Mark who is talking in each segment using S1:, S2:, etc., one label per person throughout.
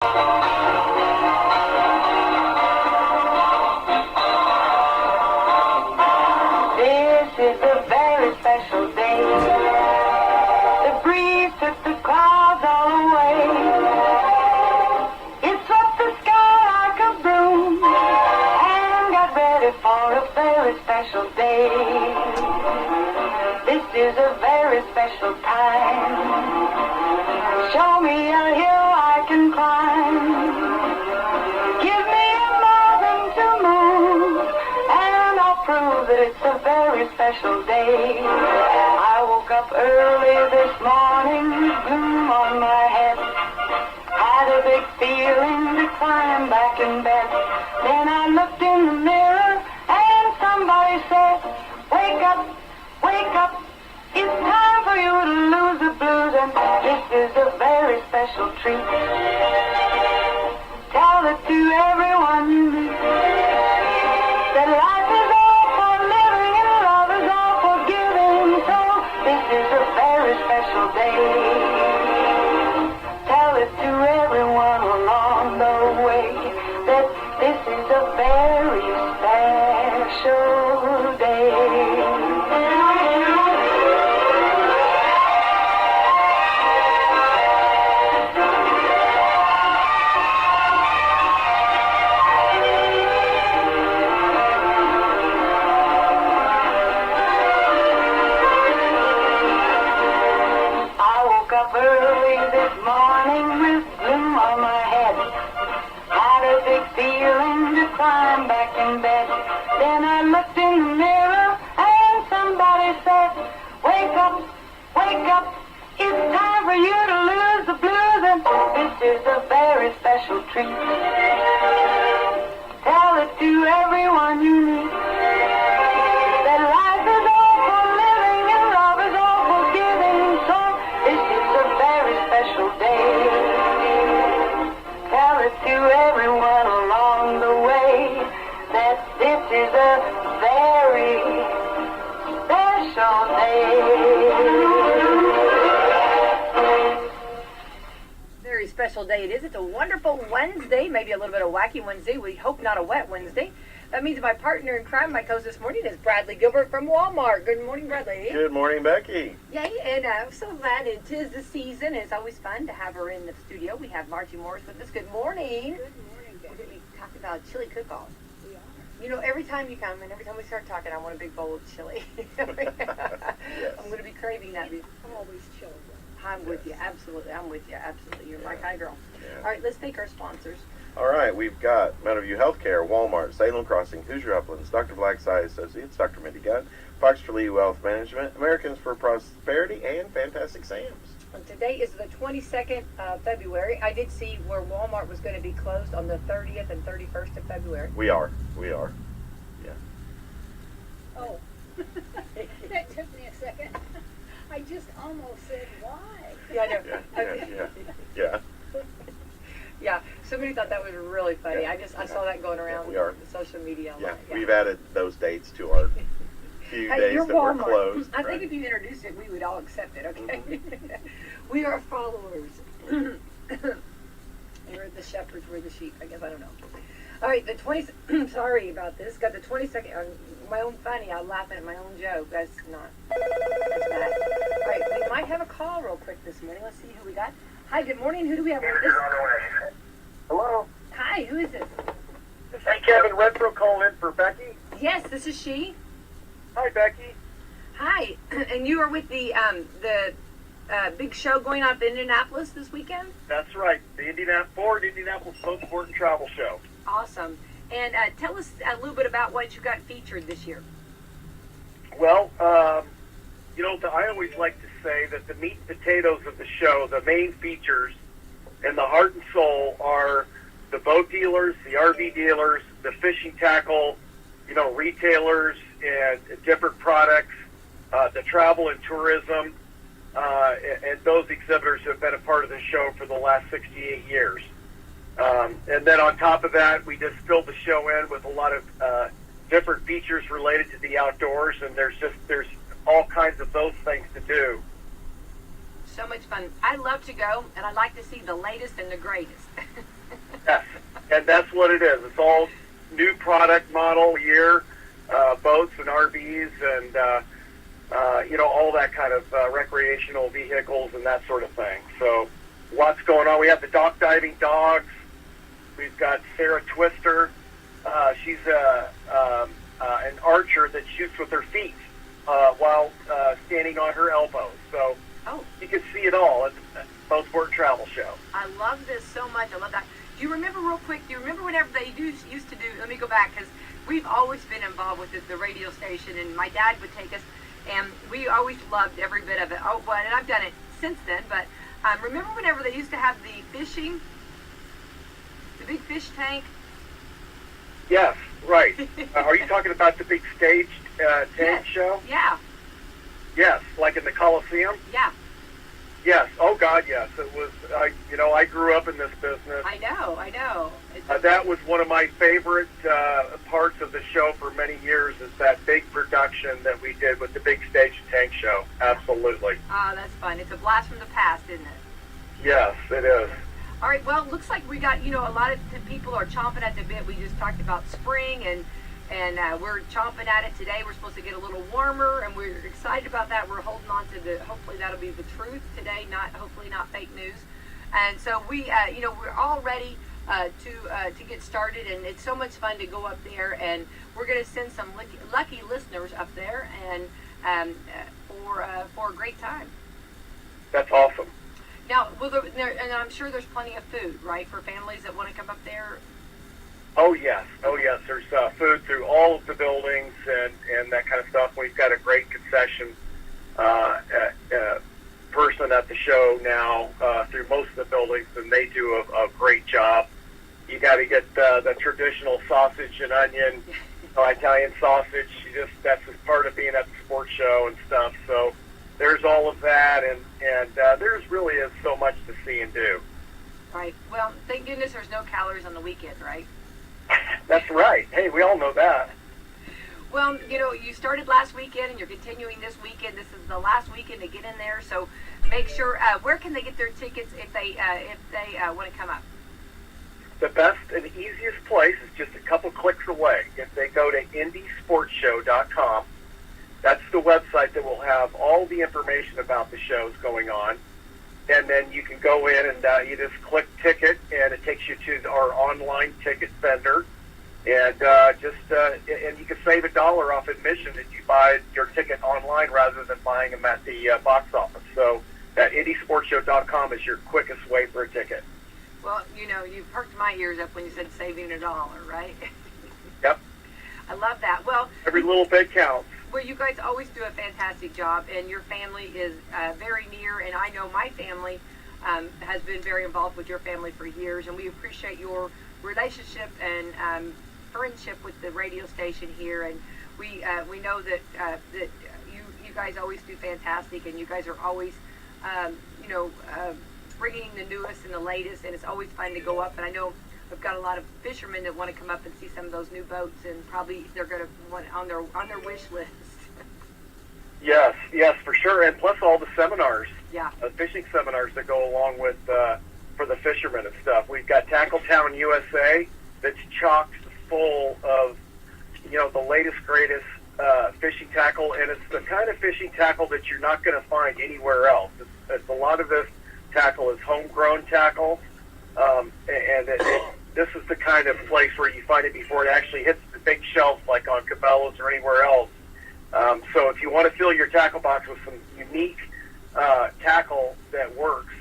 S1: This is a very special day. The breeze took the clouds all away. It swept the sky like a broom and got ready for a very special day. This is a very special time. Show me a hill I can climb. Give me a mountain to move, and I'll prove that it's a very special day. I woke up early this morning with gloom on my head. Had a big feeling to climb back in bed. Then I looked in the mirror and somebody said, wake up, wake up. It's time for you to lose the blues, and this is a very special treat. Tell it to everyone you meet that life is all for living and love is all for giving. So this is a very special day. Tell it to everyone along the way that this is a very special day. Early this morning with gloom on my head. Had a big feeling to climb back in bed. Then I looked in the mirror and somebody said, wake up, wake up. It's time for you to lose the blues, and this is a very special treat. Tell it to everyone you meet that life is all for living and love is all for giving. So this is a very special day. Tell it to everyone along the way that this is a very special day.
S2: Very special day it is. It's a wonderful Wednesday, maybe a little bit of wacky Wednesday. We hope not a wet Wednesday. That means my partner in crime, my co-host this morning, is Bradley Gilbert from Walmart. Good morning, Bradley.
S3: Good morning, Becky.
S2: Yay, and I'm so glad it is the season. It's always fun to have her in the studio. We have Marji Morris with us. Good morning.
S4: Good morning, Becky.
S2: We're going to be talking about chili cook-off.
S4: We are.
S2: You know, every time you come and every time we start talking, I want a big bowl of chili.
S3: Yes.
S2: I'm going to be craving that.
S4: Always children.
S2: I'm with you, absolutely. I'm with you, absolutely. You're my kind of girl.
S3: Yeah.
S2: All right, let's thank our sponsors.
S3: All right, we've got Meadowview Healthcare, Walmart, Salem Crossing, Hoosier Uplands, Dr. Black's Eye Associates, Dr. Mindy Gunn, Fox for Lee Wealth Management, Americans for Prosperity, and Fantastic Sam's.
S2: And today is the 22nd of February. I did see where Walmart was going to be closed on the 30th and 31st of February.
S3: We are. Yeah.
S4: Oh, that took me a second. I just almost said why.
S2: Yeah, I know.
S3: Yeah.
S2: Yeah, somebody thought that was really funny.
S3: Yeah.
S2: I saw that going around
S3: we are.
S2: social media.
S3: Yeah,
S2: Like,
S3: we've added those dates to our few
S2: Hey,
S3: days
S2: you're
S3: that we're
S2: Walmart.
S3: closed.
S2: I think
S3: right?
S2: if you introduced it, we would all accept it, okay? We are followers. We're the shepherds, we're the sheep. I guess, I don't know. All right, the 20, sorry about this. Got the 22nd, my own funny. I'm laughing at my own joke. That's bad. All right, we might have a call real quick this morning. Let's see who we got. Hi, good morning. Who do we have with us?
S5: Hello.
S2: Hi, who is this?
S5: This is Kevin Renfro calling in for Becky.
S2: Yes, this is she.
S5: Hi, Becky.
S2: Hi, and you are with the big show going on in Indianapolis this weekend?
S5: That's right. The Indianapolis Boat Sport and Travel Show.
S2: Awesome. And tell us a little bit about what you got featured this year.
S5: Well, I always like to say that the meat and potatoes of the show, the main features, and the heart and soul are the boat dealers, the RV dealers, the fishing tackle, retailers and different products, the travel and tourism, and those exhibitors have been a part of the show for the last 68 years. And then on top of that, we just filled the show in with a lot of different features related to the outdoors, and there's all kinds of those things to do.
S2: So much fun. I love to go, and I like to see the latest and the greatest.
S5: that's what it is. It's all new product model year, boats and RVs and, all that kind of recreational vehicles and that sort of thing. So lots going on. We have the dock diving dogs. We've got Sarah Twister. She's an archer that shoots with her feet while standing on her elbows. So you can see it all at the Boat Sport Travel Show.
S2: I love this so much. I love that. Do you remember real quick, whenever they used to do, let me go back, because we've always been involved with the radio station, and my dad would take us, and we always loved every bit of it. Oh, well, and I've done it since then, but remember whenever they used to have the fishing, the big fish tank?
S5: Yes, right. Are you talking about the big stage tank show?
S2: Yeah.
S5: Yes, like in the Coliseum?
S2: Yeah.
S5: Yes. Oh, God, yes. It was, I grew up in this business.
S2: I know.
S5: That was one of my favorite parts of the show for many years is that big production that we did with the big stage tank show. Absolutely.
S2: Oh, that's fun. It's a blast from the past, isn't it?
S5: Yes, it is.
S2: All right, well, it looks like we got, a lot of people are chomping at the bit. We just talked about spring, and we're chomping at it today. We're supposed to get a little warmer, and we're excited about that. We're holding on to hopefully that'll be the truth today, hopefully not fake news. And so we're all ready to get started, and it's so much fun to go up there, and we're going to send some lucky listeners up there and for a great time.
S5: That's awesome.
S2: Now, and I'm sure there's plenty of food, right, for families that want to come up there?
S5: Oh, yes. There's food through all of the buildings and that kind of stuff. We've got a great concession person at the show now through most of the buildings, and they do a great job. You got to get the traditional sausage and onion, Italian sausage. That's just part of being at the sports show and stuff. So there's all of that, and there's really is so much to see and do.
S2: Right. Well, thank goodness there's no calories on the weekend, right?
S5: That's right. Hey, we all know that.
S2: Well, you started last weekend and you're continuing this weekend. This is the last weekend to get in there, so make sure. Where can they get their tickets if they want to come up?
S5: The best and easiest place is just a couple clicks away. If they go to indiesportshow.com, that's the website that will have all the information about the shows going on. And then you can go in and you just click ticket, and it takes you to our online ticket vendor. And and you can save $1 off admission if you buy your ticket online rather than buying them at the box office. So that indiesportshow.com is your quickest way for a ticket.
S2: Well, you perked my ears up when you said saving $1, right?
S5: Yep.
S2: I love that. Well,
S5: every little bit counts.
S2: Well, you guys always do a fantastic job, and your family is very near, and I know my family has been very involved with your family for years, and we appreciate your relationship and friendship with the radio station here, and we know that you guys always do fantastic, and you guys are always bringing the newest and the latest, and it's always fun to go up, and I know I've got a lot of fishermen that want to come up and see some of those new boats, and probably they're going to want on their wish list.
S5: Yes, for sure, and plus all the seminars, fishing seminars that go along with for the fishermen and stuff. We've got Tackle Town USA that's chocked full of the latest greatest fishing tackle, and it's the kind of fishing tackle that you're not going to find anywhere else. It's a lot of this tackle is homegrown tackle, this is the kind of place where you find it before it actually hits the big shelf, like on Cabela's or anywhere else. So if you want to fill your tackle box with some unique tackle that works,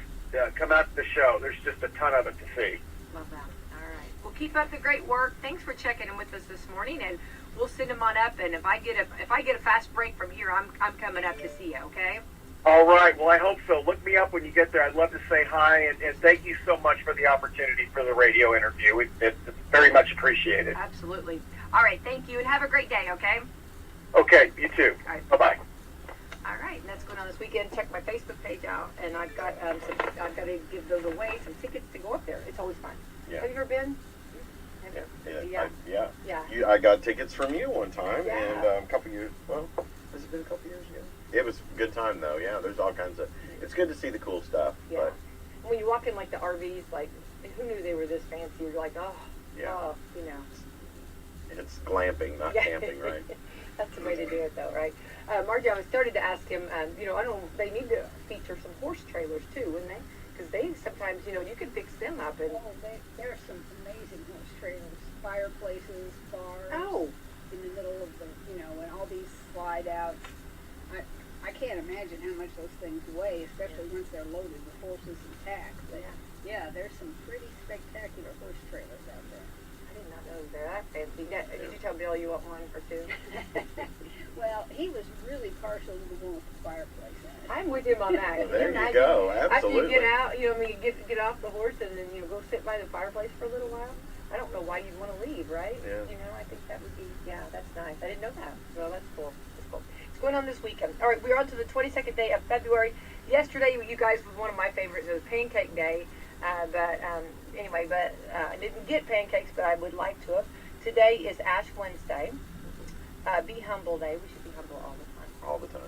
S5: come out to the show. There's just a ton of it to see.
S2: Love that. All right. Well, keep up the great work. Thanks for checking in with us this morning, and we'll send them on up. And if I get a fast break from here, I'm coming up to see you. Okay.
S5: All right. Well, I hope so. Look me up when you get there. I'd love to say hi, and thank you so much for the opportunity for the radio interview. It's very much appreciated.
S2: Absolutely. All right. Thank you, and have a great day, okay?
S5: Okay. You too.
S2: All right.
S5: Bye-bye.
S2: All right. And that's going on this weekend. Check my Facebook page out, and I've got I've got to give those away, some tickets to go up there. It's always fun.
S3: Yeah.
S2: Have you ever been?
S3: Yeah. I got tickets from you one time,
S2: Yeah.
S3: and a couple years. Well, has it been a couple years ago? It was a good time though. Yeah, there's all kinds of. It's good to see the cool stuff.
S2: Yeah.
S3: But
S2: when you walk in like the RVs, like who knew they were this fancy? You're like, oh,
S3: Yeah.
S2: Oh, you know.
S3: It's glamping, not camping, right?
S2: That's the way to do it, though, right? Margie, I started to ask him, you know, I don't know, they need to feature some horse trailers, too, wouldn't they? Because they sometimes, you know, you can fix them up. And
S4: There are some amazing horse trailers, fireplaces, bars.
S2: Oh.
S4: In the middle of the, you know, and all these slide outs. I can't imagine how much those things weigh, especially once they're loaded with horses and tack. But yeah, there's some pretty spectacular horse trailers out there.
S2: I did not know they're that fancy. Did you tell Bill you want one or two?
S4: Well, he was really partial to the one with the fireplace in it.
S2: I'm with him on that.
S3: Well, there you go.
S2: After you
S3: Absolutely.
S2: get out, you know, I mean, get off the horse and then, you know, go sit by the fireplace for a little while. I don't know why you'd want to leave, right?
S3: Yeah.
S2: You know, I think that would be, yeah, that's nice. I didn't know that. Well, that's cool. That's cool. It's going on this weekend. All right, we're on to the 22nd day of February. Yesterday, you guys, was one of my favorites. It was Pancake Day. Anyway, I didn't get pancakes, but I would like to have. Today is Ash Wednesday. Be Humble Day. We should be humble all the time.
S3: All the time.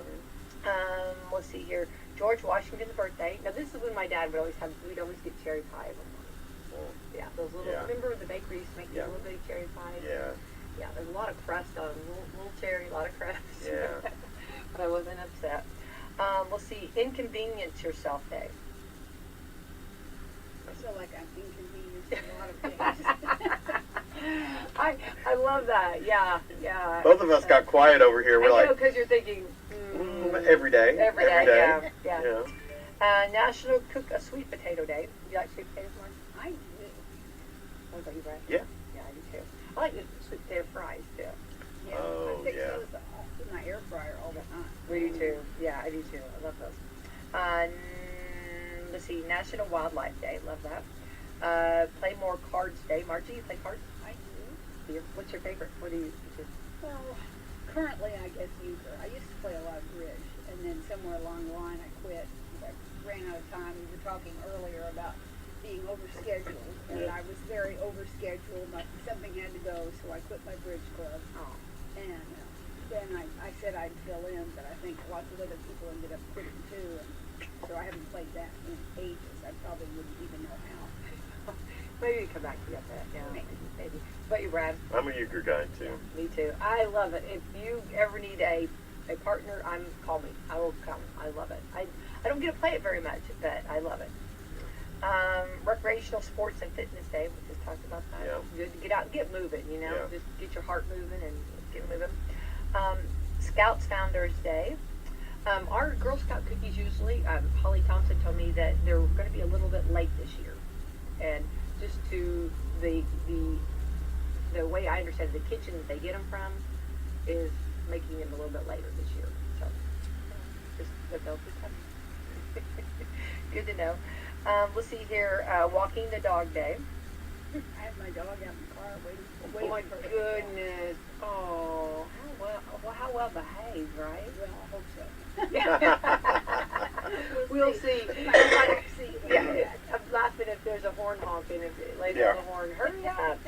S2: Let's see here. George Washington's birthday. Now, this is when my dad would always have, we'd always get cherry pie every morning. Yeah, those little, remember the bakery used to make these little bitty cherry pies?
S3: Yeah.
S2: Yeah, there's a lot of crust on them. Little cherry, a lot of crust.
S3: Yeah.
S2: But I wasn't upset. Let's see. Inconvenience Yourself Day.
S4: I feel like I'm inconvenienced in a lot of things.
S2: I love that. Yeah, yeah.
S3: Both of us got quiet over here. We're
S2: I know,
S3: like,
S2: because you're thinking,
S3: every day.
S2: Every day, yeah.
S3: Yeah.
S2: National Cook a Sweet Potato Day. Do you like sweet potatoes, Mark?
S4: I do.
S2: What about you, Brad?
S3: Yeah.
S2: Yeah, I do too. I like the sweet potato fries too.
S4: Yeah,
S3: Oh,
S4: I fix
S3: yeah.
S4: those in my air fryer all the time.
S2: We do too. Yeah, I do too. I love those. Let's see. National Wildlife Day. Love that. Play More Cards Day. Margie, you play cards?
S4: I do.
S2: What's your favorite? What do you do?
S4: Well, currently I guess euchre. I used to play a lot of bridge, and then somewhere along the line I quit. I ran out of time. We were talking earlier about being overscheduled, and I was very overscheduled. Something had to go, so I quit my bridge club.
S2: Oh.
S4: And then I said I'd fill in, but I think lots of other people ended up quitting too, and so I haven't played that in ages. I probably wouldn't even know how.
S2: Maybe come back to that. Yeah, maybe. But you, Brad?
S3: I'm a euchre guy, too.
S2: Me too. I love it. If you ever need a partner, call me. I will come. I love it. I don't get to play it very much, but I love it. Recreational Sports and Fitness Day. We just talked about that.
S3: Yeah.
S2: Good to get out and get moving, you know.
S3: Yeah.
S2: Just get your heart moving and get moving. Scouts Founders Day. Our Girl Scout cookies usually, Holly Thompson told me that they're going to be a little bit late this year. And just to the way I understand it, the kitchen that they get them from is making them a little bit later this year. So, just what they'll be coming. Good to know. Let's see here. Walking the Dog Day.
S4: I have my dog out in the car waiting
S2: Oh my
S4: for it.
S2: goodness. Oh, how well behaved, right?
S4: Well, I hope so.
S2: We'll see. Yeah, I'm laughing if there's a horn honking later on the horn. Hurry up.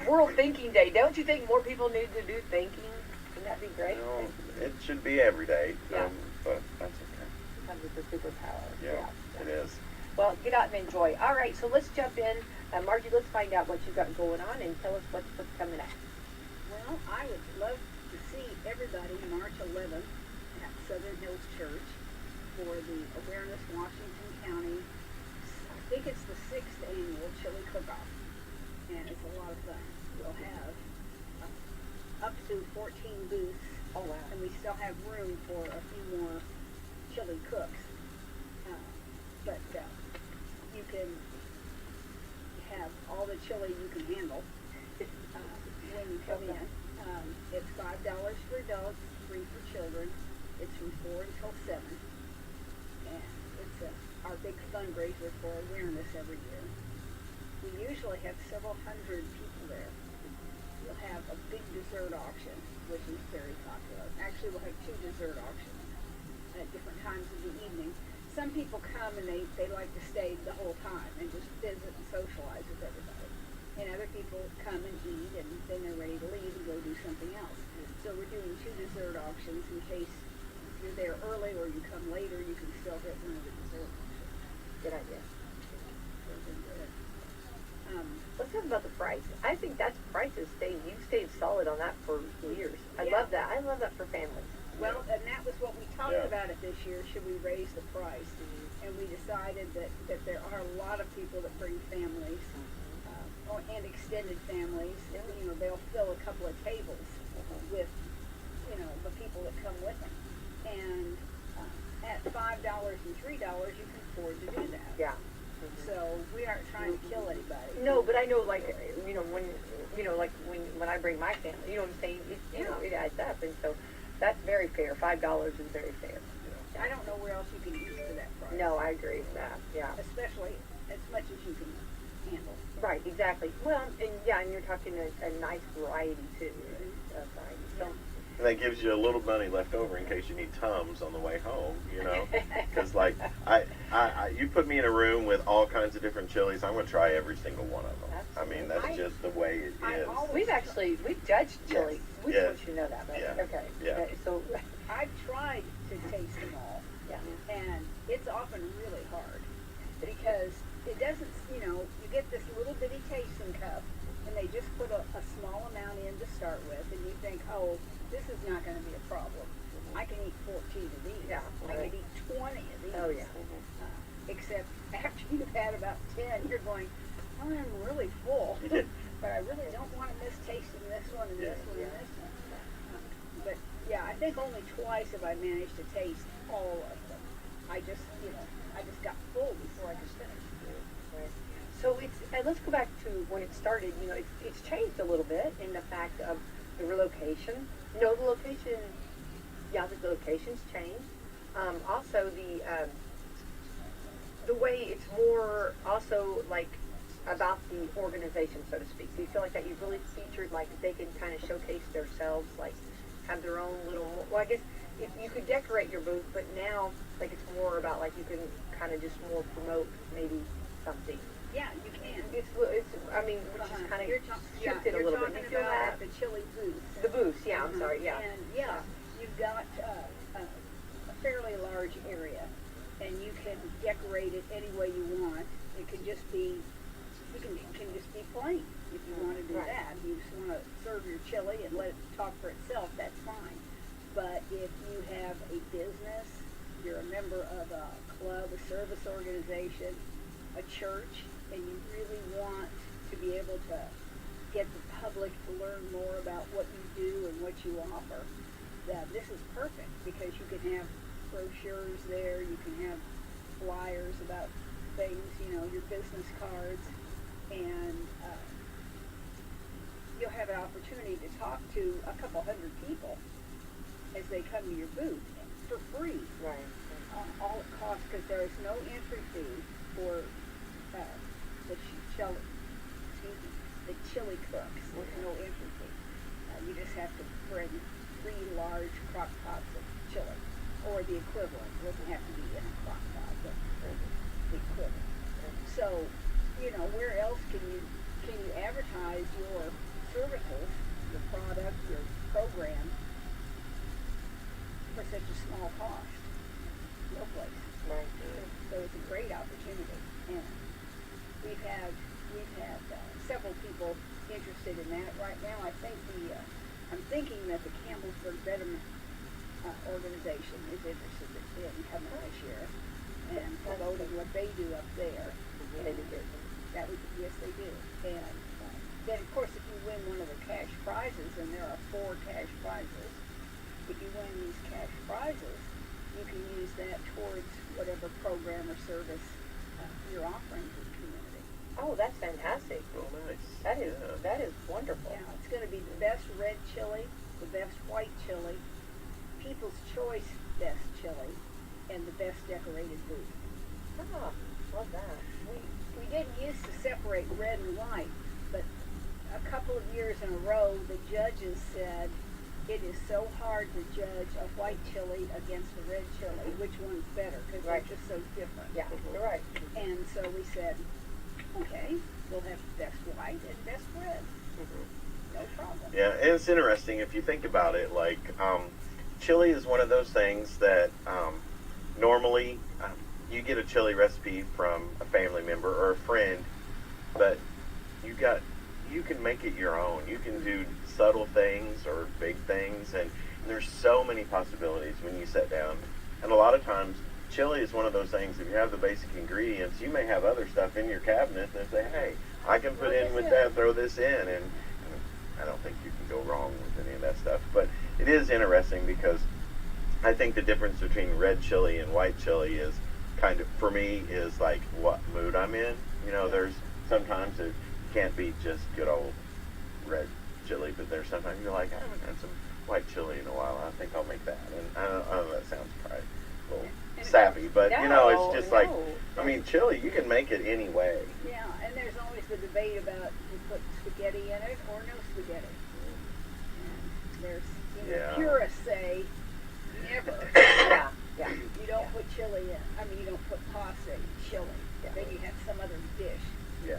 S2: World Thinking Day. Don't you think more people need to do thinking? Wouldn't that be great?
S3: Well, it should be every day,
S2: Yeah.
S3: but that's okay.
S2: Sometimes it's a superpower.
S3: Yeah, it is.
S2: Well, get out and enjoy. All right, so let's jump in. Margie, let's find out what you got going on and tell us what's coming up.
S4: Well, I would love to see everybody March 11th at Southern Hills Church for the Awareness Washington County. I think it's the 6th annual chili cook-off, and it's a lot of fun. We'll have up to 14 booths.
S2: Oh, wow.
S4: And we still have room for a few more chili cooks. But you can have all the chili you can handle when you come in. It's $5 for adults, free for children. It's from 4 until 7. And it's our big fundraiser for awareness every year. We usually have several hundred people there. We'll have a big dessert auction, which is very popular. Actually, we'll have 2 dessert auctions at different times of the evening. Some people come and they like to stay the whole time and just visit and socialize with everybody. And other people come and eat and then they're ready to leave and go do something else. So we're doing 2 dessert auctions in case you're there early or you come later, you can still hit one of the dessert auctions.
S2: Good idea.
S4: Those are good.
S2: Let's have talking about the price. I think that's price has stayed. You've stayed solid on that for years. I
S4: Yeah.
S2: love that. I love that for families.
S4: Well, and that was what we talked
S3: Yeah.
S4: about it this year. Should we raise the price? And we decided that there are a lot of people that bring families and extended families. You know, they'll fill a couple of tables with, you know, the people that come with them. And at $5 and $3, you can afford to do that.
S2: Yeah.
S4: So we aren't trying to kill anybody.
S2: No, but I know, like, you know, like when I bring my family, you know what I'm saying? You know, it adds up, and so that's very fair. $5 is very fair.
S4: I don't know where else you can eat for that price.
S2: No, I agree with that. Yeah.
S4: Especially as much as you can handle.
S2: Right. Exactly. Well, and you're talking a nice variety too. Of variety. So.
S3: And that gives you a little money left over in case you need Tums on the way home, you know? Because, like, you put me in a room with all kinds of different chilies, I'm going to try every single one of them.
S2: Absolutely.
S3: I mean, that's just the way it is.
S2: We've judged chili.
S3: Yes.
S2: We
S3: Yes.
S2: want you to know that, right?
S3: Yeah.
S2: Okay.
S3: Yeah.
S2: So,
S4: I've tried to taste them all,
S2: yeah.
S4: and it's often really hard because it doesn't, you know, you get this little bitty tasting cup, and they just put a small amount in to start with, and you think, oh, this is not going to be a problem. I can eat 14 of these.
S2: Yeah,
S4: I
S2: right.
S4: can eat 20 of these.
S2: Oh, yeah.
S4: Except after you've had about 10, you're going, oh, I'm really full.
S3: Yeah.
S4: But I really don't want to miss tasting this one and this one and this one. But yeah, I think only twice have I managed to taste all of them. I just got full before I could finish.
S2: Right. So let's go back to when it started. You know, it's changed a little bit in the fact of the relocation. No, the location's changed. Also, the way it's more also like about the organization, so to speak. So you feel like that you've really featured, like they can kind of showcase themselves, like have their own little. Well, I guess if you could decorate your booth, but now like it's more about like you can kind of just more promote maybe something.
S4: Yeah, you can.
S2: I mean, which is kind of
S4: You're
S2: shifted a little bit.
S4: talking
S2: You feel
S4: about
S2: that?
S4: the chili booth.
S2: The booths, yeah. I'm sorry, yeah.
S4: And yeah, you've got a fairly large area, and you can decorate it any way you want. It can just be, it can just be plain if you want to do
S2: Right.
S4: that. You just want to serve your chili and let it talk for itself. That's fine. But if you have a business, you're a member of a club, a service organization, a church, and you really want to be able to get the public to learn more about what you do and what you offer, this is perfect because you can have brochures there, you can have flyers about things, you know, your business cards, and you'll have an opportunity to talk to a couple hundred people as they come to your booth for free.
S2: Right.
S4: All it costs, because there is no entry fee for the chili cooks. There's no entry fee. You just have to bring 3 large crock pots of chili, or the equivalent. It doesn't have to be in a crock pot, but the equivalent. So, you know, where else can you advertise your services, your product, your program for such a small cost? No place.
S2: Right.
S4: So it's a great opportunity, and we've had several people interested in that. Right now, I think I'm thinking that the Campbellsburg Betterment organization is interested in coming this year and promoting what they do up there.
S2: They do good.
S4: Yes, they do. And then, of course, if you win one of the cash prizes, and there are 4 cash prizes, if you win these cash prizes, you can use that towards whatever program or service you're offering to the community.
S2: Oh, that's fantastic.
S3: Oh, nice.
S2: That is
S3: Yeah.
S2: that is wonderful.
S4: Yeah, it's going to be the best red chili, the best white chili, People's Choice best chili, and the best decorated booth.
S2: Ah, love that.
S4: We didn't used to separate red and white, but a couple of years in a row, the judges said it is so hard to judge a white chili against a red chili. Which one's better? Because
S2: Right.
S4: they're just so different.
S2: Yeah, you're right.
S4: And so we said, okay, we'll have best white and best red. No problem.
S3: Yeah, and it's interesting if you think about it. Like, chili is one of those things that normally you get a chili recipe from a family member or a friend, but you got you can make it your own. You can do subtle things or big things, and there's so many possibilities when you sit down. And a lot of times, chili is one of those things, if you have the basic ingredients, you may have other stuff in your cabinet and say, hey, I can put in with that, throw this in, and I don't think you can go wrong with any of that stuff. But it is interesting because I think the difference between red chili and white chili is kind of, for me, is like what mood I'm in. You know, there's sometimes it can't be just good old red chili, but there's sometimes you're like, I haven't had some white chili in a while. I think I'll make that. And I don't know, that sounds probably a little sappy, but you know, it's just like, I mean, chili, you can make it any way.
S4: Yeah, and there's always the debate about you put spaghetti in it or no spaghetti. And there's, purists say never.
S2: Yeah.
S4: You don't put chili in. I mean, you don't put pasta in chili. Then you have some other dish.
S3: Yeah.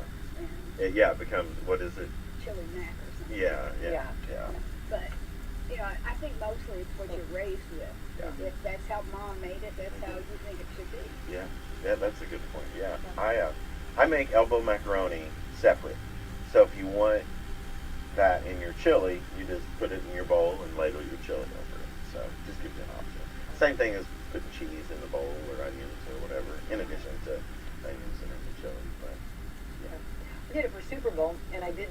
S4: And
S3: It becomes, what is it?
S4: chili mac or something.
S3: Yeah.
S4: But, I think mostly it's what you're raised with.
S3: Yeah.
S4: If that's how mom made it, that's how you think it should be.
S3: Yeah, that's a good point. Yeah, I make elbow macaroni separate. So if you want that in your chili, you just put it in your bowl and ladle your chili over it. So it just gives you an option. Same thing as putting cheese in the bowl or onions or whatever, in addition to onions in the chili. But
S2: I did it for Super Bowl, and I did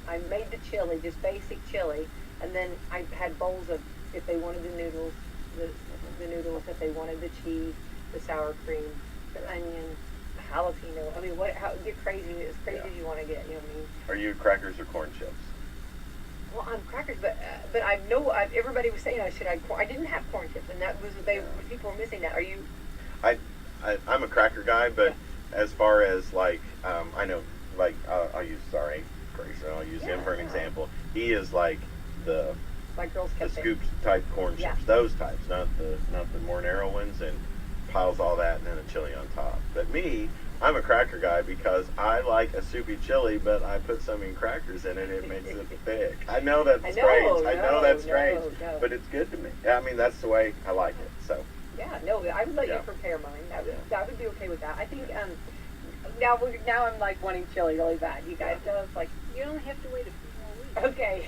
S2: I made the chili, just basic chili, and then I had bowls of, if they wanted the noodles, the noodles, if they wanted the cheese, the sour cream, the onion, jalapeno. I mean, get crazy, as crazy as you want to get, you know what I mean?
S3: Are you crackers or corn chips?
S2: Well, I'm crackers, but I know everybody was saying I didn't have corn chips, and that was people were missing that. Are you?
S3: I'm a cracker guy, but as far as like, I know, like I'll use Grayson. I'll use him for an example. He is like the
S2: Girls Kept
S3: scoop type corn chips, those types, not the more narrow ones, and piles all that and then a chili on top. But me, I'm a cracker guy because I like a soupy chili, but I put so many crackers in it, it makes it thick. I know that's strange. I know that's strange, but it's good to me. I mean, that's the way I like it. So.
S2: Yeah, no, I would let you prepare mine. I would be okay with that. I think now I'm like wanting chili really bad. You guys know, it's like
S4: You only have to wait a few more weeks.
S2: okay.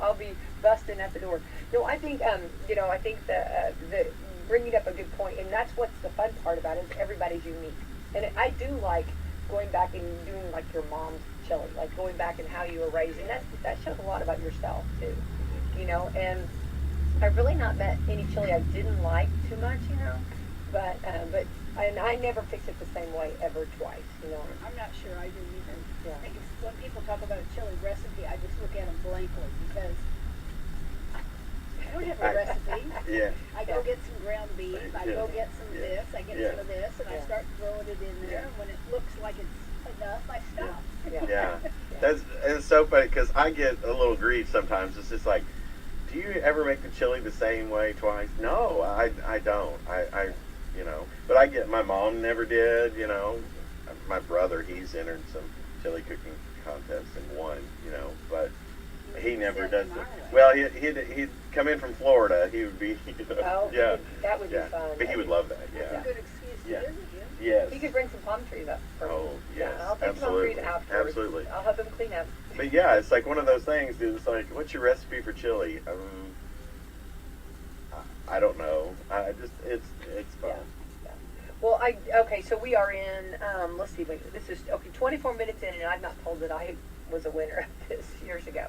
S2: I'll be busting at the door. No, I think I think the bringing up a good point, and that's what's the fun part about it, is everybody's unique. And I do like going back and doing like your mom's chili, like going back and how you were raised, and that shows a lot about yourself too, And I've really not met any chili I didn't like too much, but I never fix it the same way ever twice,
S4: I'm not sure I do either.
S2: Yeah.
S4: I think when people talk about a chili recipe, I just look at them blankly because I don't have a recipe.
S3: Yeah.
S4: I go get some ground beef. I go get some this. I get some of this, and I start throwing it in there. When it looks like it's enough, I stop.
S3: Yeah. It's so funny because I get a little grief sometimes. It's just like, do you ever make the chili the same way twice? No, I don't. I but I get, my mom never did, my brother, he's entered some chili cooking contests and won, but he never does it. Well, he'd come in from Florida. He would be,
S2: that would be fun.
S3: But he would love that,
S4: That's a good excuse to visit you.
S3: Yes.
S2: He could bring some palm trees up.
S3: Yes,
S2: I'll take palm trees afterwards.
S3: Absolutely.
S2: I'll help him clean up.
S3: But yeah, it's like one of those things. It's like, what's your recipe for chili? I don't know. It's fun.
S2: Yeah. Well, so we are in, let's see, this is, 24 minutes in, and I'm not told that I was a winner of this years ago.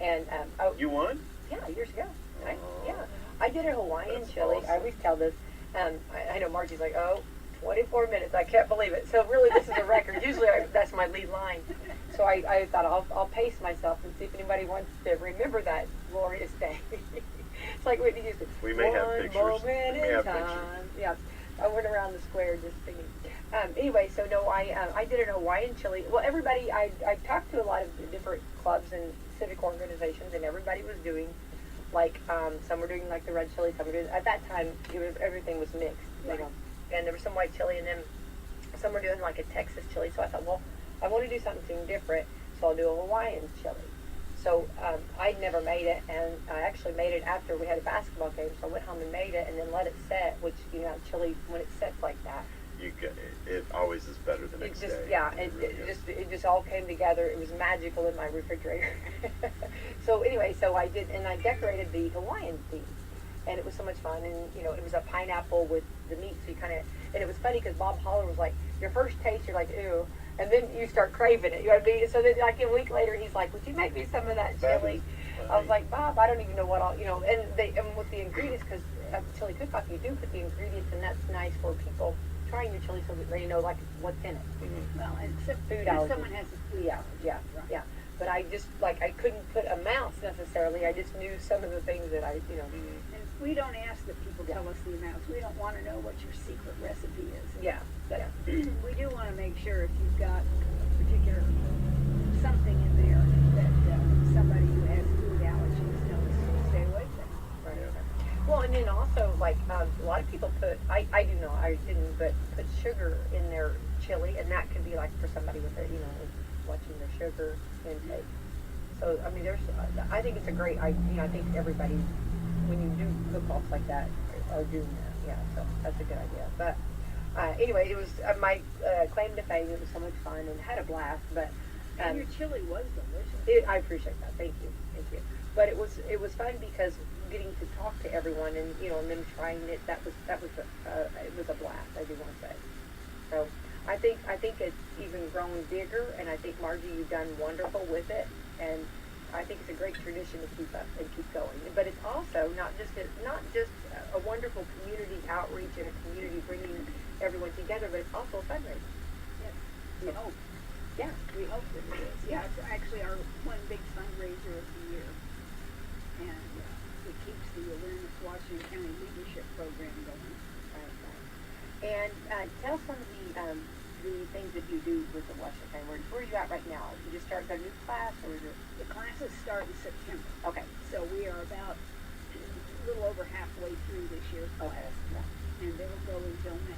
S2: And,
S3: You won?
S2: Yeah, years ago. I did a Hawaiian chili.
S3: Awesome.
S2: I always tell this. I know Margie's like, 24 minutes. I can't believe it. So really, this is a record. Usually, that's my lead line. So I thought I'll pace myself and see if anybody wants to remember that glorious day. It's like Whitney Houston.
S3: We may have pictures.
S2: Moment in time. Yeah, I went around the square just singing. Anyway, so no, I did an Hawaiian chili. Well, everybody, I talked to a lot of different clubs and civic organizations, and everybody was doing like some were doing like the red chili, some were doing, at that time everything was mixed, and there was some white chili, and then some were doing like a Texas chili. So I thought, well, I want to do something different, so I'll do a Hawaiian chili. So I'd never made it, and I actually made it after we had a basketball game. So I went home and made it, and then let it set. Which chili when it sets like that,
S3: it always is better the
S2: It
S3: next
S2: just,
S3: day.
S2: yeah,
S3: really is.
S2: it just all came together. It was magical in my refrigerator. So anyway, so I did, and I decorated the Hawaiian theme, and it was so much fun. And you know, it was a pineapple with the meat, so you kind of, and it was funny because Bob Holler was like, your first taste, you're like, ew, and then you start craving it. You know what I mean? So then, like a week later, he's like, would you make me some of that chili? I was like, Bob, I don't even know what all, you know, and with the ingredients, because chili cook-off, you do put the ingredients, and that's nice for people trying your chili so that they know like what's in it.
S4: Well, and so
S2: Food
S4: if
S2: allergies.
S4: someone has a food
S2: Yeah, yeah,
S4: right.
S2: yeah. But I just, like, I couldn't put amounts necessarily. I just knew some of the things that I, you know.
S4: And we don't ask that people tell us the amounts. We don't want to know what your secret recipe is.
S2: Yeah,
S4: But
S2: yeah.
S4: we do want to make sure if you've got particular something in there that somebody who has food allergies knows to stay away from.
S2: Right.
S3: Yeah.
S2: Well, and then also, like, a lot of people put, I do not, I didn't, but put sugar in their chili, and that could be, like, for somebody with a, you know, watching their sugar intake. So, I mean, I think it's a great, I think everybody, when you do cook-offs like that, are doing that, yeah, so that's a good idea. But, anyway, it was my claim to fame. It was so much fun and had a blast, but.
S4: And your chili was delicious.
S2: I appreciate that. Thank you. But it was fun because getting to talk to everyone and and them trying it. It was a blast. I do want to say. So I think it's even grown bigger, and I think Margie, you've done wonderful with it, and I think it's a great tradition to keep up and keep going. But it's also not just a wonderful community outreach and a community bringing everyone together, but it's also a fundraiser.
S4: Yes. We hope.
S2: Yeah.
S4: We hope that it is. Yeah, it's actually our one big fundraiser of the year. And it keeps the Awareness Washington County Leadership Program going.
S2: Right. And tell some of the things that you do with the Washington County. Where are you at right now? You just started a new class, or is it?
S4: The classes start in September.
S2: Okay.
S4: So we are about a little over halfway through this year's class.
S2: Okay. Yeah.
S4: And they'll go until May.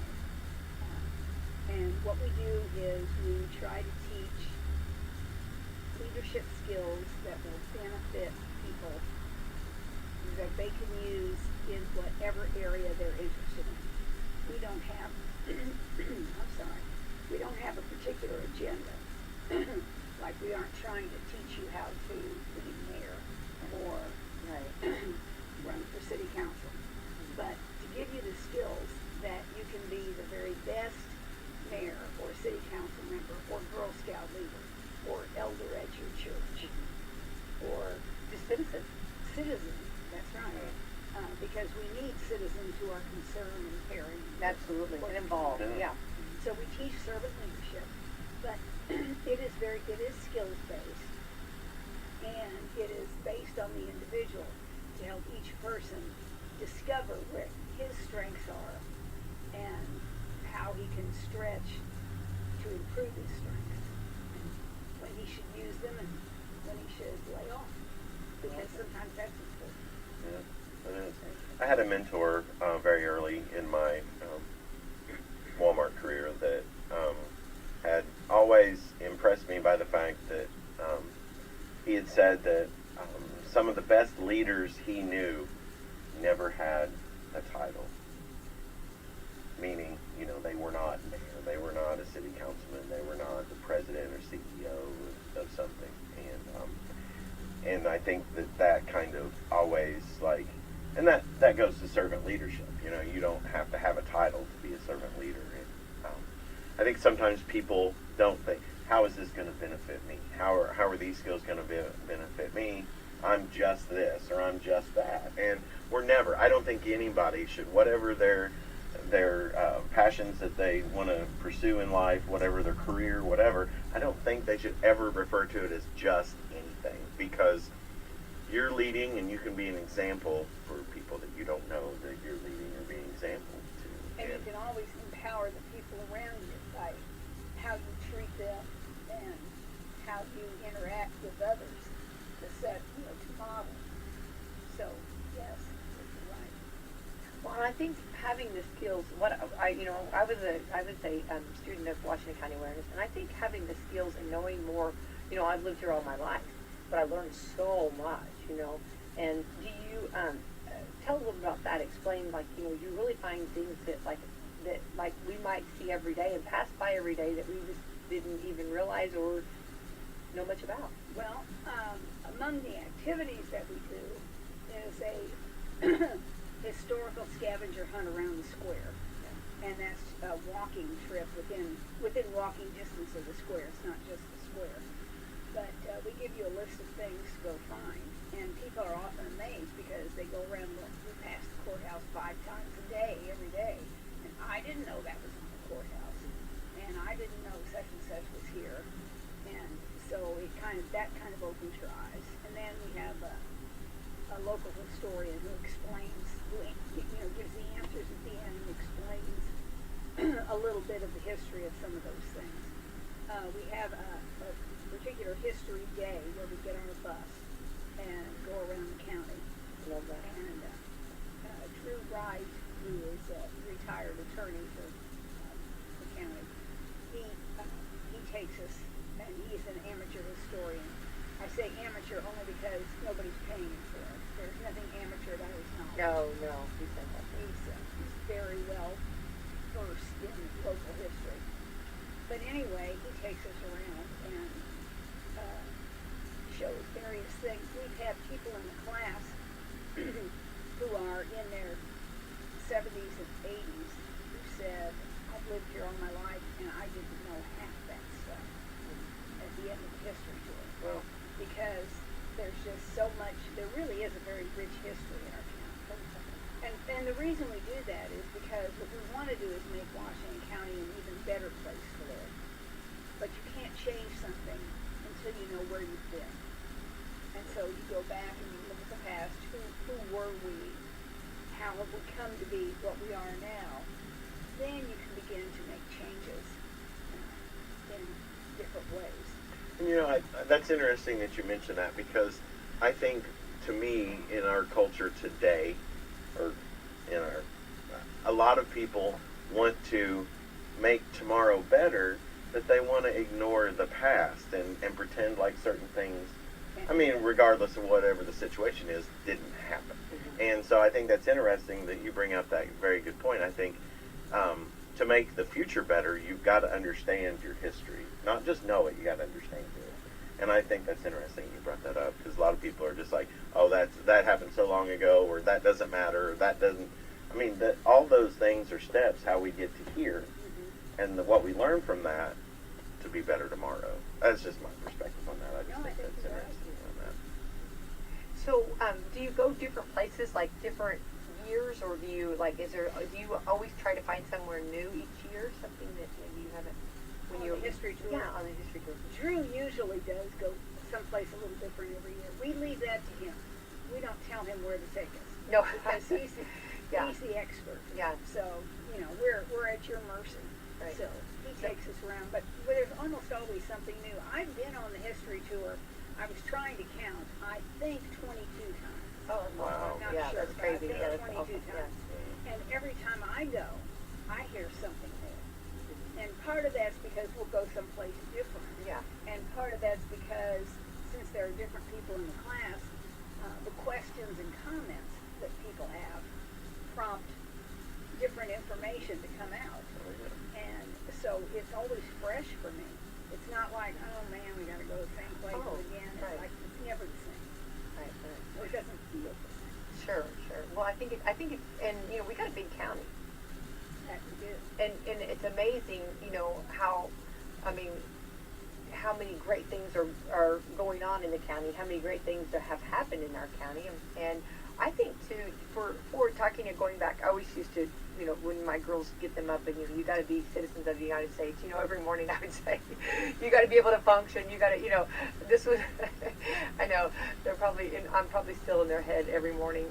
S4: And what we do is we try to teach leadership skills that will benefit people that they can use in whatever area they're interested in. We don't have, we don't have a particular agenda. Like we aren't trying to teach you how to be mayor or run for city council, but to give you the skills that you can be the very best mayor or city council member or Girl Scout leader or elder at your church or
S2: Just citizens.
S4: citizen. That's right. Because we need citizens who are concerned and caring.
S2: Absolutely. And involved.
S3: Yeah.
S2: Yeah.
S4: So we teach servant leadership, but it is skills based, and it is based on the individual to help each person discover where his strengths are and how he can stretch to improve his strengths, and when he should use them and when he should lay off, because sometimes that's important.
S3: Yeah, it is. I had a mentor very early in my Walmart career that had always impressed me by the fact that he had said that some of the best leaders he knew never had a title. Meaning, they were not mayor, they were not a city councilman, they were not the president or CEO of something. And I think that kind of always, and that goes to servant leadership. You don't have to have a title to be a servant leader. And I think sometimes people don't think, how is this going to benefit me? How are these skills going to benefit me? I'm just this, or I'm just that. And I don't think anybody should, whatever their passions that they want to pursue in life, whatever their career, whatever, I don't think they should ever refer to it as just anything, because you're leading and you can be an example for people that you don't know that you're leading or being example to.
S4: And you can always empower the people around you by how you treat them and how you interact with others to set, to model. So, yes, you're right.
S2: Well, I think having the skills, I was a student of Washington County Awareness, and I think having the skills and knowing more, I've lived here all my life, but I learned so much, and do you, tell a little about that, explain, you really find things that, that like we might see every day and pass by every day that we just didn't even realize or know much about?
S4: Well, among the activities that we do is a historical scavenger hunt around the square. And that's a walking trip within walking distance of the square. It's not just the square. But we give you a list of things to go find. And people are often amazed because they go around, we pass the courthouse 5 times a day, every day. And I didn't know that was on the courthouse. And I didn't know such and such was here. And so that kind of opens your eyes. And then we have a local historian who explains, gives the answers at the end and explains a little bit of the history of some of those things. We have a particular history day where we get on a bus and go around the county.
S2: Love that.
S4: And Drew Wright, who is a retired attorney for the county, he takes us, and he's an amateur historian. I say amateur only because nobody's paying him for it. There's nothing amateur about his knowledge.
S2: No, he's fantastic.
S4: He's very well versed in local history. But anyway, he takes us around and shows various things. We've had people in the class who are in their 70s and 80s who said, I've lived here all my life and I didn't know half that stuff at the end of the history tour.
S2: Well,
S4: because there's just so much, there really is a very rich history in our town. And the reason we do that is because what we want to do is make Washington County an even better place to live. But you can't change something until you know where you've been. And so you go back and you look at the past, who were we, how have we come to be what we are now, then you can begin to make changes in different ways.
S3: That's interesting that you mention that, because I think, to me, in our culture today, or a lot of people want to make tomorrow better, but they want to ignore the past and pretend like certain things, regardless of whatever the situation is, didn't happen.
S2: Mm-hmm.
S3: And so I think that's interesting that you bring up that very good point. I think to make the future better, you've got to understand your history. Not just know it, you got to understand it. And I think that's interesting you brought that up, because a lot of people are just like, oh, that happened so long ago, or that doesn't matter, or that doesn't. All those things are steps how we get to here, and what we learn from that to be better tomorrow. That's just my perspective on that. I just think that's interesting on that.
S2: So, do you go different places, like different years, or do you do you always try to find somewhere new each year, something that maybe you haven't?
S4: On the history tour?
S2: Yeah, on the history tour.
S4: Drew usually does go someplace a little different every year. We leave that to him. We don't tell him where to take us.
S2: No.
S4: Because he's the expert.
S2: Yeah.
S4: So, we're at your mercy.
S2: Right.
S4: So he takes us around. But there's almost always something new. I've been on the history tour, I was trying to count, I think 22 times.
S2: Oh,
S3: wow.
S4: I'm not
S2: yeah,
S4: sure,
S2: that's
S4: but
S2: crazy.
S4: I think
S2: Yeah,
S4: 22
S2: that's
S4: times.
S2: awful.
S4: And every time I go, I hear something new. And part of that's because we'll go someplace different.
S2: Yeah.
S4: And part of that's because since there are different people in the class, the questions and comments that people have prompt different information to come out. And so it's always fresh for me. It's not like, oh man, we got to go to the same place again. It's
S2: right.
S4: like, it's never the same.
S2: Right.
S4: Or it doesn't feel the same.
S2: Sure. Well, I think and we got a big county.
S4: That we do.
S2: And it's amazing, how many great things are going on in the county, how many great things that have happened in our county. And I think, too, for talking and going back, I always used to, when my girls get them up and, you got to be citizens of the United States, every morning I would say, you got to be able to function, you got to, this was, I know, I'm probably still in their head every morning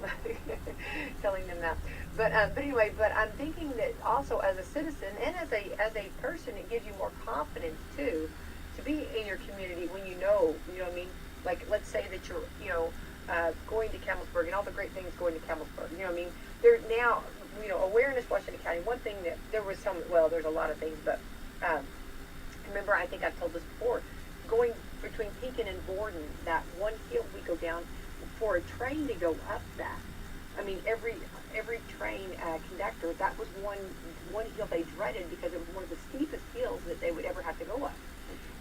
S2: telling them that. But anyway, I'm thinking that also as a citizen and as a person, it gives you more confidence, too, to be in your community when you know what I mean? Like, let's say that you're, going to Campbellsburg and all the great things going to Campbellsburg, you know what I mean? There now, awareness Washington County, one thing that there's a lot of things, but remember, I think I've told this before, going between Pekin and Borden, that one hill we go down, for a train to go up that, mean, every train conductor, that was one hill they dreaded because it was one of the steepest hills that they would ever have to go up.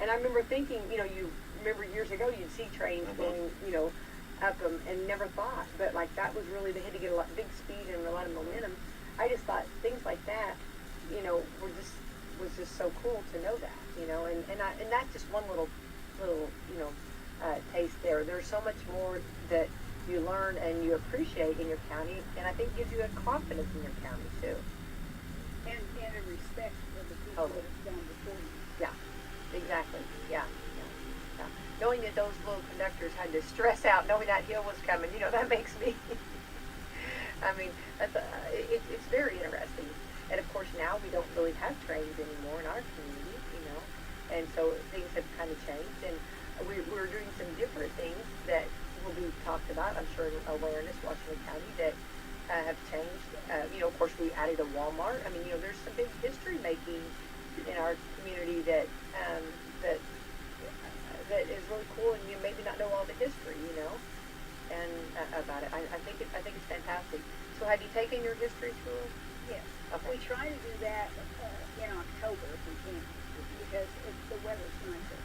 S2: And I remember thinking, you remember years ago you'd see trains going, up them and never thought, but like that was really, they had to get a lot big speed and a lot of momentum. I just thought things like that, was just so cool to know that, and that's just one little taste there. There's so much more that you learn and you appreciate in your county, and I think gives you a confidence in your county too.
S4: And a respect for the people that have gone before you.
S2: Yeah, exactly. Yeah. Knowing that those little conductors had to stress out, knowing that hill was coming, that makes me. I mean, it's very interesting. And of course, now we don't really have trains anymore in our community, and so things have kind of changed, and we're doing some different things that will be talked about, I'm sure, in awareness, Washington County, that have changed. Of course, we added a Walmart. I mean, there's some big history making in our community that is really cool, and you maybe not know all the history, and about it. I think it's fantastic. So, have you taken your history tour?
S4: Yes.
S2: Okay.
S4: We try to do that in October if we can, because the weather's nicer.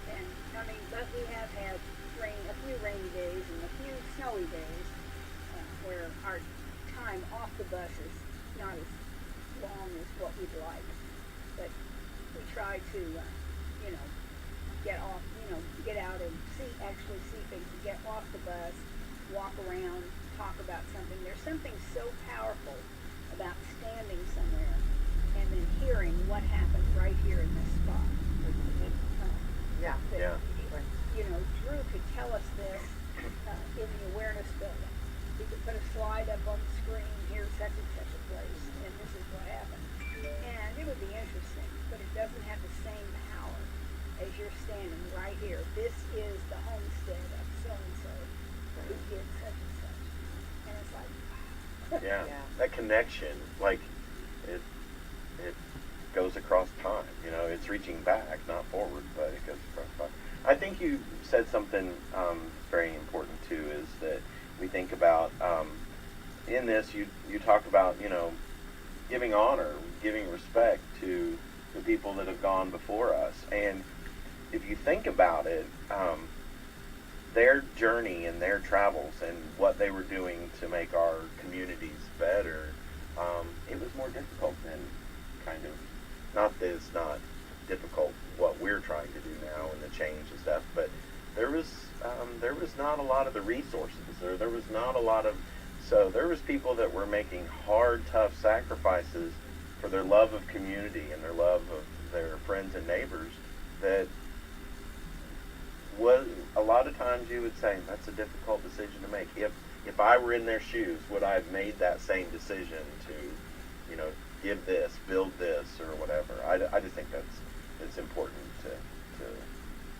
S4: And I mean, but we have had a few rainy days and a few snowy days where our time off the bus is not as long as what we'd like. But we try to, get off, get out and actually see things, get off the bus, walk around, talk about something. There's something so powerful about standing somewhere and then hearing what happened right here in this spot. Drew could tell us this in the awareness building. He could put a slide up on the screen, here's such and such a place, and this is what happened. And it would be interesting, but it doesn't have the same power as you're standing right here. This is the homestead of so-and-so who did such and such. And it's like, wow.
S3: Yeah, that connection, like, it goes across time. It's reaching back, not forward, but it goes across time. I think you said something very important too, is that we think about in this. You talk about giving honor, giving respect to the people that have gone before us, and if you think about it, their journey and their travels and what they were doing to make our communities better, it was more difficult than kind of, not that it's not difficult what we're trying to do now and the change and stuff, but there was not a lot of the resources, or there was not a lot of, so there was people that were making hard, tough sacrifices for their love of community and their love of their friends and neighbors, that was, a lot of times you would say, that's a difficult decision to make. If I were in their shoes, would I have made that same decision to, give this, build this, or whatever? I just think it's important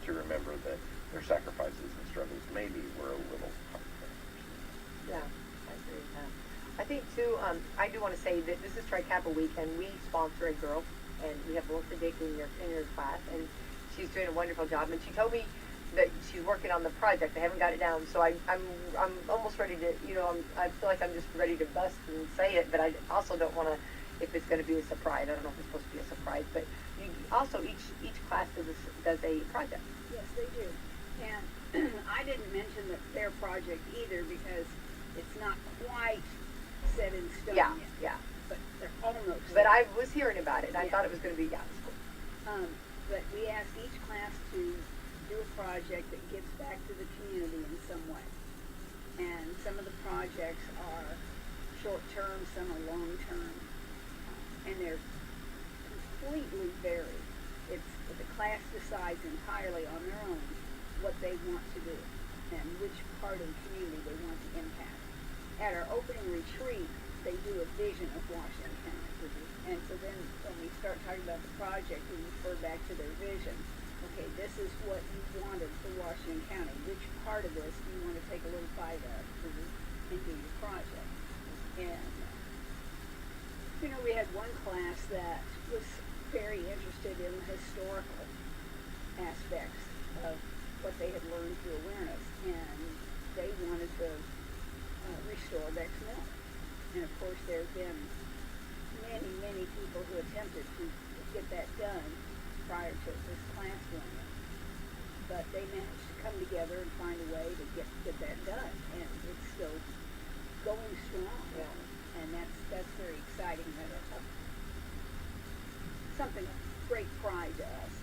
S3: to remember that their sacrifices and struggles maybe were a little tougher.
S2: Yeah, I agree with that. I think too, I do want to say that this is Tri-Kappa Week, and we sponsor a girl, and we have Melissa Dick in your class, and she's doing a wonderful job. And she told me that she's working on the project. I haven't got it down, so I'm almost ready to, I feel like I'm just ready to bust and say it, but I also don't want to, if it's going to be a surprise. I don't know if it's supposed to be a surprise, but also each class does a project.
S4: Yes, they do. And I didn't mention their project either because it's not quite set in stone yet.
S2: Yeah.
S4: But they're almost.
S2: But I was hearing about it, and I thought it was going to be, it's cool.
S4: But we asked each class to do a project that gives back to the community in some way. And some of the projects are short-term, some are long-term, and they're completely varied. It's the class decides entirely on their own what they want to do and which part of the community they want to impact. At our opening retreat, they do a vision of Washington County. And so then when we start talking about the project, we refer back to their vision. Okay, this is what you wanted for Washington County. Which part of this do you want to take a little bite of and do your project? And, we had one class that was very interested in the historical aspects of what they had learned through awareness. And they wanted to restore Wslm. And of course, there have been many, many people who attempted to get that done prior to this class going in. But they managed to come together and find a way to get that done, and it's still going strong.
S2: Yeah.
S4: And that's very exciting. Something of great pride to us.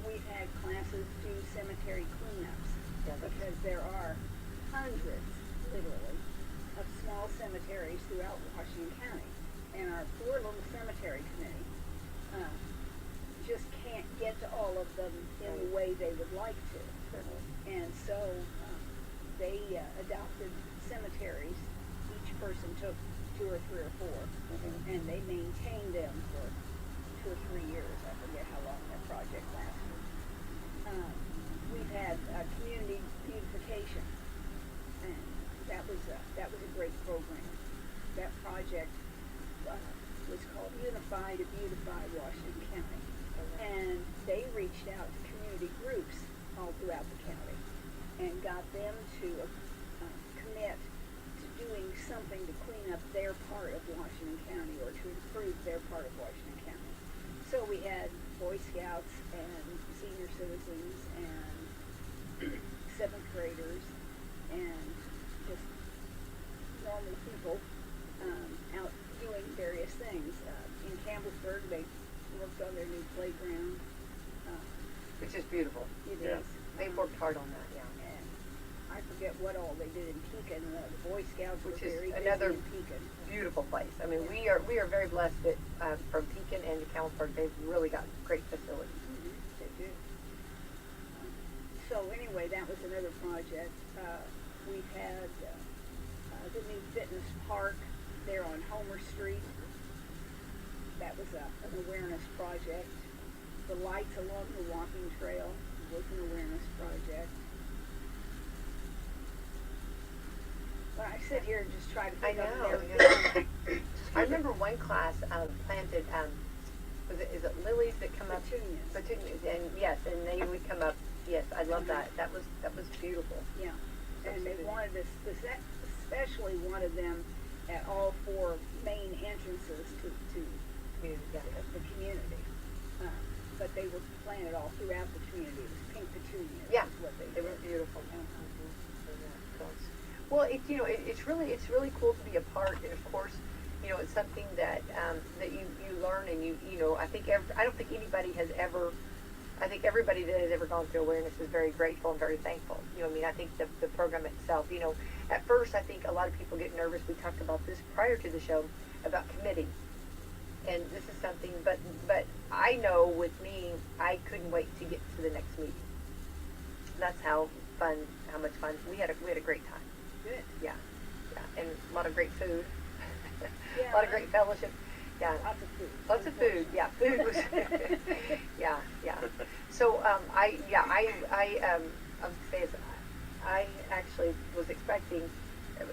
S4: We've had classes do cemetery cleanups because there are hundreds, literally, of small cemeteries throughout Washington County, and our poor little cemetery committee just can't get to all of them in the way they would like to. And so they adopted cemeteries. Each person took 2 or 3 or 4, and they maintained them for 2 or 3 years. I forget how long that project lasted. We've had community beautification, and that was a great program. That project was called Unify to Beautify Washington County, and they reached out to community groups all throughout the county and got them to commit to doing something to clean up their part of Washington County or to improve their part of Washington County. So we had Boy Scouts and senior citizens and 7th graders and just normal people out doing various things. In Campbellsburg, they worked on their new playground.
S2: Which is beautiful.
S4: It
S3: Yeah.
S4: is.
S2: They worked hard on that, yeah.
S4: And I forget what all they did in Pekin. The Boy Scouts were
S2: Which is
S4: very
S2: another
S4: busy in Pekin.
S2: Beautiful place. I mean, we are very blessed that from Pekin and to Campbellsburg, they've really got great facilities.
S4: They do. So anyway, that was another project. We've had the new fitness park there on Homer Street. That was an awareness project. The lights along the walking trail was an awareness project. But I sit here and just try to
S2: I
S4: think of
S2: know.
S4: everything.
S2: I remember one class planted, is it lilies that come up?
S4: Petunias.
S2: Petunias, and yes, and they would come up. Yes, I love that. That was beautiful.
S4: Yeah, and they wanted us, especially wanted them at all 4 main entrances to the community. But they were planted all throughout the community. It was pink petunias.
S2: Yeah,
S4: is what
S2: they
S4: did.
S2: were beautiful. Well, it's really cool to be a part, and of course, it's something that that you learn, and I think I don't think anybody has ever. I think everybody that has ever gone through awareness is very grateful and very thankful. I think the program itself. At first, I think a lot of people get nervous. We talked about this prior to the show about committing. And this is something, but I know with me, I couldn't wait to get to the next meeting. That's how much fun we had a great time.
S4: Good.
S2: Yeah, and a lot of great food,
S4: Yeah.
S2: a lot of great fellowship. Yeah,
S4: Lots of food.
S2: lots of food. Yeah, food was. yeah. So I actually was expecting.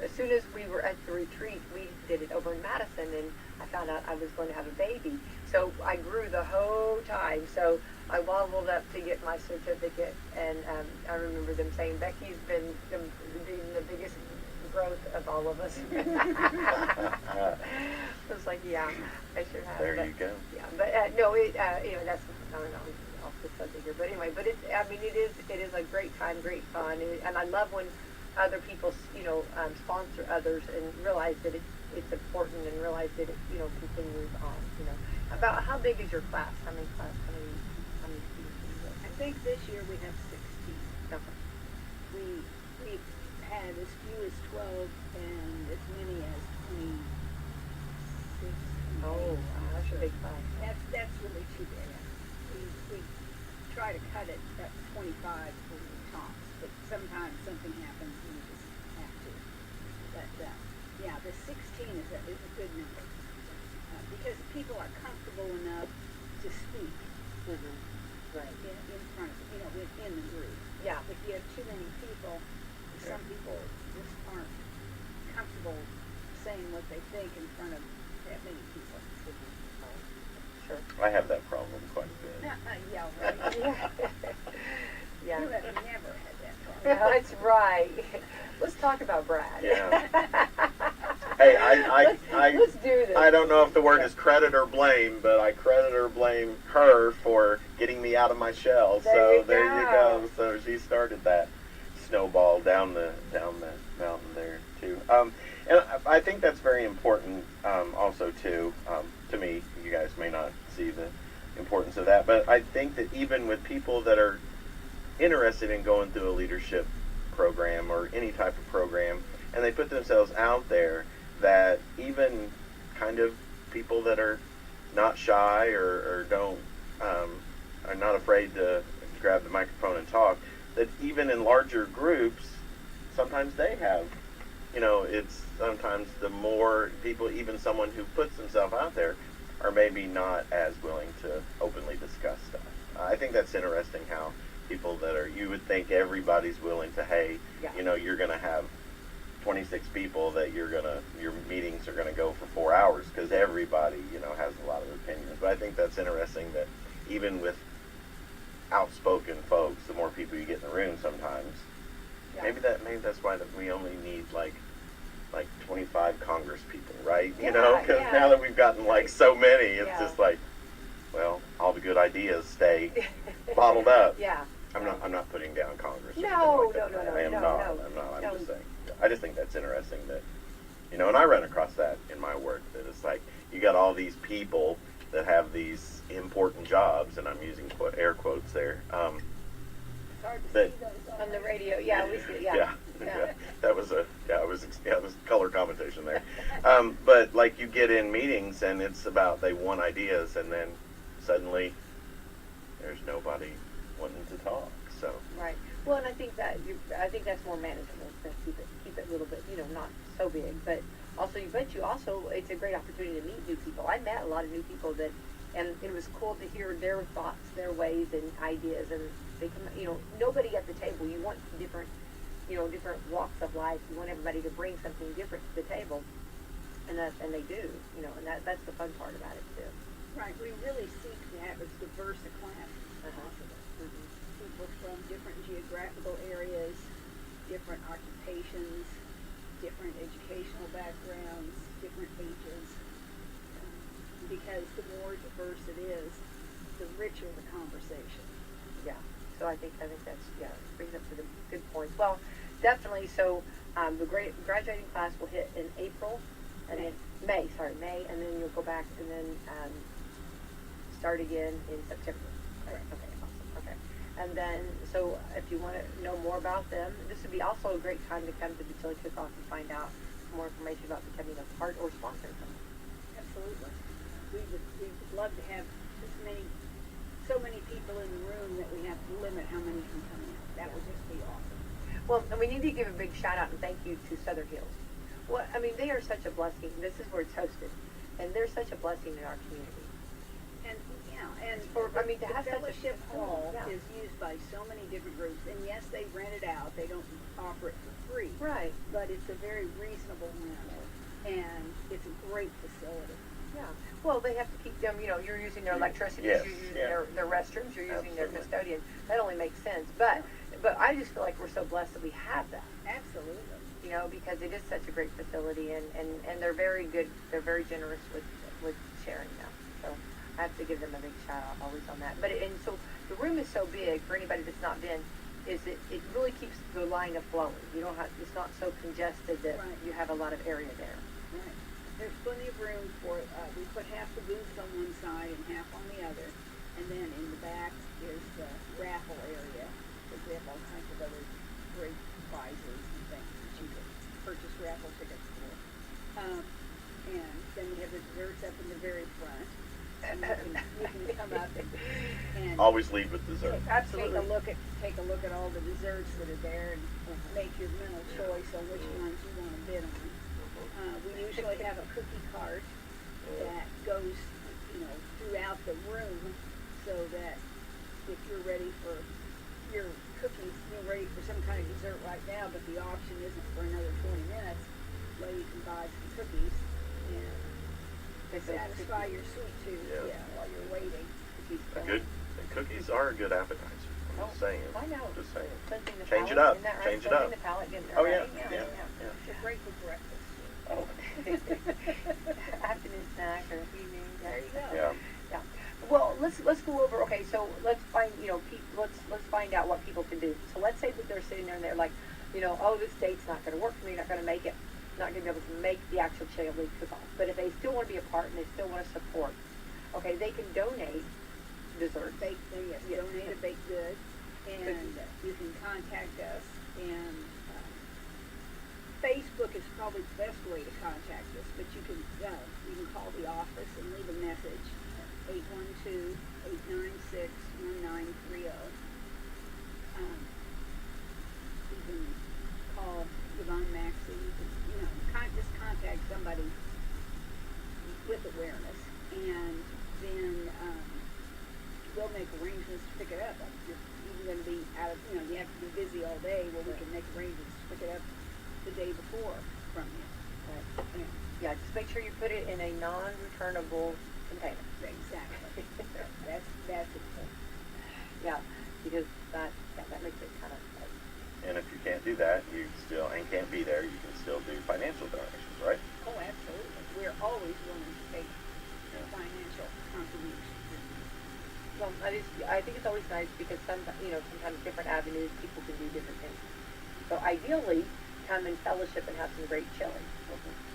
S2: As soon as we were at the retreat, we did it over in Madison, and I found out I was going to have a baby. So I grew the whole time. So I waddled up to get my certificate, and I remember them saying, Becky's been the biggest growth of all of us. I was like, yeah, I should have.
S3: There you go.
S2: Yeah, but no, that's, I don't know, off the subject here. But anyway, it is a great time, great fun, and I love when other people, sponsor others and realize that it's important and realize that it, continues on. About how big is your class? How many students do you have?
S4: I think this year we have 16.
S2: Okay.
S4: We've had as few as 12 and as many as 26.
S2: Oh, wow, that's a big class.
S4: That's really too big. We try to cut it at 25 for the tops, but sometimes something happens and you just have to. But yeah, the 16 is a good number because people are comfortable enough to speak
S2: Right.
S4: in front of within the group.
S2: Yeah.
S4: If you have too many people, some people just aren't comfortable saying what they think in front of that many people.
S2: Sure.
S3: I have that problem quite a bit.
S4: Yeah, right.
S2: Yeah.
S4: You have never had that problem.
S2: That's right. Let's talk about Brad.
S3: Yeah. Hey,
S2: let's do this.
S3: I don't know if the word is credit or blame, but I credit or blame her for getting me out of my shell.
S2: There you
S3: there you
S2: go.
S3: go. So she started that snowball down the mountain there too. And I think that's very important. Also too, to me, you guys may not see the importance of that, but I think that even with people that are interested in going through a leadership program or any type of program, and they put themselves out there, that even kind of people that are not shy or don't are not afraid to grab the microphone and talk, that even in larger groups, sometimes they have, it's sometimes the more people, even someone who puts themselves out there, are maybe not as willing to openly discuss stuff. I think that's interesting how people that are, you would think everybody's willing to, hey,
S2: Yeah.
S3: You're going to have 26 people that your meetings are going to go for 4 hours because everybody, has a lot of opinions. But I think that's interesting that even with outspoken folks, the more people you get in the room sometimes,
S2: Yeah.
S3: maybe that's why that we only need like 25 Congress people, right?
S2: Yeah,
S3: Because
S2: yeah.
S3: now that we've gotten so many, it's
S2: Yeah.
S3: just well, all the good ideas stay bottled up.
S2: Yeah.
S3: I'm not putting down Congress. or
S2: No,
S3: anything like
S2: no,
S3: that.
S2: no,
S3: I am
S2: no,
S3: not.
S2: no.
S3: I'm not. I'm
S2: No.
S3: just saying. I just think that's interesting that, and I run across that in my work, that it's you got all these people that have these important jobs, and I'm using air quotes there.
S4: It's hard to
S3: That-
S4: see those
S2: On the radio, yeah, we see,
S3: Yeah.
S2: yeah.
S3: That was it was color commentation there. But you get in meetings and it's about they want ideas, and then suddenly there's nobody wanting to talk. So
S2: Right. Well, and I think that's more manageable to keep it a little bit, not so big, but also it's a great opportunity to meet new people. I met a lot of new people and it was cool to hear their thoughts, their ways and ideas, and they come, nobody at the table. You want different walks of life. You want everybody to bring something different to the table, and they do, and that's the fun part about it too.
S4: Right, we really seek to have as diverse a class as possible. People from different geographical areas, different occupations, different educational backgrounds, different ages. Because the more diverse it is, the richer the conversation.
S2: Yeah. So I think that's brings up to the good points. Well, definitely. So the graduating class will hit in April, and then May, and then you'll go back and then start again in September. Right. Okay. Awesome. Okay. And then, so if you want to know more about them, this would be also a great time to come to the Chili Cook-Off and find out more information about becoming a part or sponsor of them.
S4: Absolutely. We would love to have so many people in the room that we have to limit how many can come in. That would just be awesome.
S2: Well, and we need to give a big shout out and thank you to Southern Hills. Well, I mean, they are such a blessing. This is where it's hosted, and they're such a blessing in our community.
S4: And
S2: to have
S4: the
S2: such a
S4: fellowship hall
S2: yeah.
S4: is used by so many different groups. And yes, they rent it out. They don't offer it for free.
S2: Right.
S4: But it's a very reasonable rent, and it's a great facility.
S2: Yeah. Well, they have to keep them, you're using their electricity,
S3: Yes,
S2: you're using
S3: yeah.
S2: their restrooms, you're using their
S3: Absolutely.
S2: custodian. That only makes sense. But I just feel like we're so blessed that we have that.
S4: Absolutely.
S2: Because it is such a great facility, and they're very good. They're very generous with sharing them. So I have to give them a big shout out always on that. But so the room is so big for anybody that's not been. It really keeps the line of flowing. It's not so congested that
S4: Right.
S2: you have a lot of area there.
S4: Right. There's plenty of room for, we put half the booths on one side and half on the other. And then in the back is the raffle area, because we have all kinds of other great prizes and things that you can purchase raffle tickets for. And then we have the desserts up in the very front. And you can come up and
S3: always lead with dessert.
S2: Absolutely.
S4: take a look at all the desserts that are there and make your mental choice on which ones you want to bid on. We usually have a cookie cart that goes, throughout the room, so that if you're ready for your cookies, you're ready for some kind of dessert right now, but the option isn't for another 20 minutes, well, you can buy some cookies and satisfy your sweet tooth,
S3: Yeah.
S4: while you're waiting.
S3: And cookies are a good appetizer. Just saying.
S2: I know.
S3: Just saying.
S2: Cleansing the
S3: Change it
S2: palate,
S3: up.
S2: isn't that right?
S3: Change it
S2: Cleansing
S3: up.
S2: the palate, getting
S3: Oh,
S2: it
S3: yeah.
S2: ready.
S3: Yeah.
S4: It's great for breakfast.
S3: Oh.
S2: Afternoon snack or evening.
S4: There you go.
S3: Yeah.
S2: Yeah. Well, let's go over. Okay, so let's find let's find out what people can do. So let's say that they're sitting there and they're like, oh, this date's not going to work for me. Not going to make it. Not going to be able to make the actual chili cook-off. But if they still want to be a part and they still want to support, okay, they can donate desserts.
S4: Donate a baked good, and you can contact us. And Facebook is probably the best way to contact us. But you can call the office and leave a message at 812-896-1930. You can call Yvonne Maxey. Just contact somebody with awareness, and then we'll make arrangements to pick it up. If you're even going to be out of, you have to be busy all day. Well, we can make arrangements to pick it up the day before from you.
S2: Right. Yeah, just make sure you put it in a non-returnable container.
S4: Exactly. That's important.
S2: Yeah, because that makes it kind of.
S3: And if you can't do that, and can't be there, you can still do financial donations, right?
S4: Oh, absolutely. We're always willing to take financial contributions.
S2: Well, I think it's always nice because sometimes different avenues, people can do different things. So ideally, come and fellowship and have some great chili.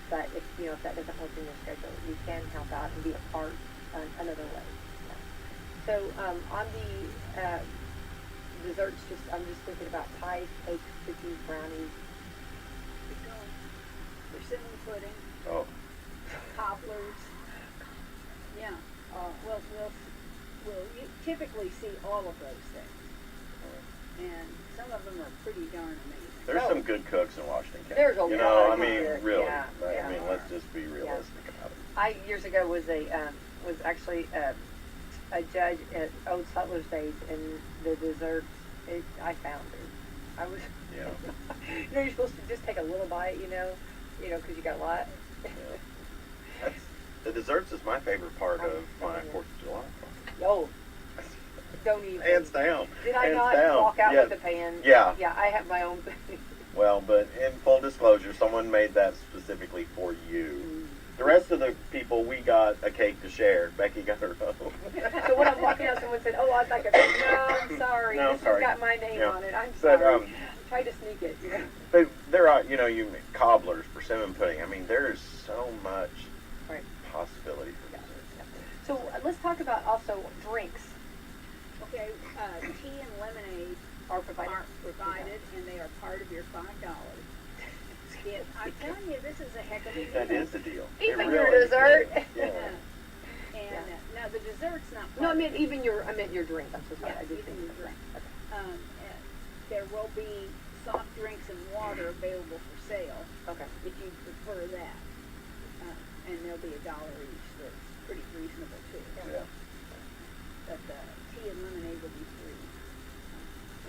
S2: But if that doesn't work in your schedule, you can help out and be a part another way. Yeah. So on the desserts, I'm just thinking about pies, cakes, cookies, brownies.
S4: Keep going. Persimmon pudding.
S3: Oh.
S4: Cobblers. Yeah. You typically see all of those things, and some of them are pretty darn amazing.
S3: There's some good cooks in Washington County.
S2: There's a lot of good,
S3: really.
S2: yeah,
S3: I mean, let's just be realistic about it.
S2: I years ago was actually a judge at Old Settlers Days, and the desserts. I found it. I was.
S3: Yeah.
S2: You're supposed to just take a little bite, because you got a lot.
S3: Yeah. The desserts is my favorite part of my 4th of July.
S2: Oh, don't even.
S3: Hands down.
S2: Did I
S3: Hands
S2: not
S3: down.
S2: walk out
S3: Yeah.
S2: with the pan?
S3: Yeah.
S2: Yeah, I have my own thing.
S3: Well, but in full disclosure, someone made that specifically for you. The rest of the people, we got a cake to share. Becky got her own.
S2: So when I'm walking out, someone said, "Oh, I'd like a cake." No, I'm sorry.
S3: No,
S2: This
S3: sorry.
S2: has got my name
S3: Yeah.
S2: on it. I'm
S3: But,
S2: sorry. Tried to sneak it.
S3: But there are, you make cobblers, persimmon pudding. I mean, there is so much
S2: Right.
S3: possibility for dessert.
S2: So let's talk about also drinks.
S4: Okay, tea and lemonade
S2: Are provided.
S4: and they are part of your $5. I'm telling you, this is a heck of a deal.
S3: That is the deal.
S2: Even
S3: It
S2: your
S3: really
S2: dessert.
S3: is. Yeah.
S4: And now the dessert's not.
S2: No, I
S4: part
S2: meant
S4: of it.
S2: even your drink. I'm so sorry.
S4: Yeah,
S2: I did
S4: even
S2: think
S4: your drink.
S2: Okay.
S4: There will be soft drinks and water available for sale
S2: Okay.
S4: if you prefer that. And there'll be $1 each, so it's pretty reasonable too.
S3: Yeah.
S4: But tea and lemonade will be free.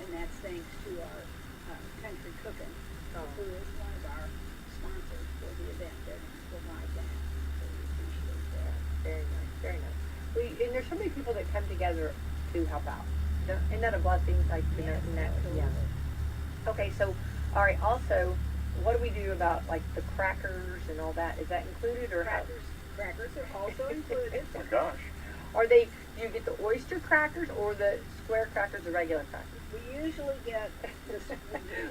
S4: And that's thanks to our Country Cooking, who is one of our sponsors for the event. They're going to provide that. So we appreciate that.
S2: Very nice. Very nice. And there's so many people that come together to help out. Isn't that a blessing? Like, yeah. Okay, so, all right. Also, what do we do about like the crackers and all that? Is that included or how?
S4: Crackers are also included.
S3: Oh my gosh.
S2: Are they? Do you get the oyster crackers or the square crackers or regular crackers?
S4: We usually get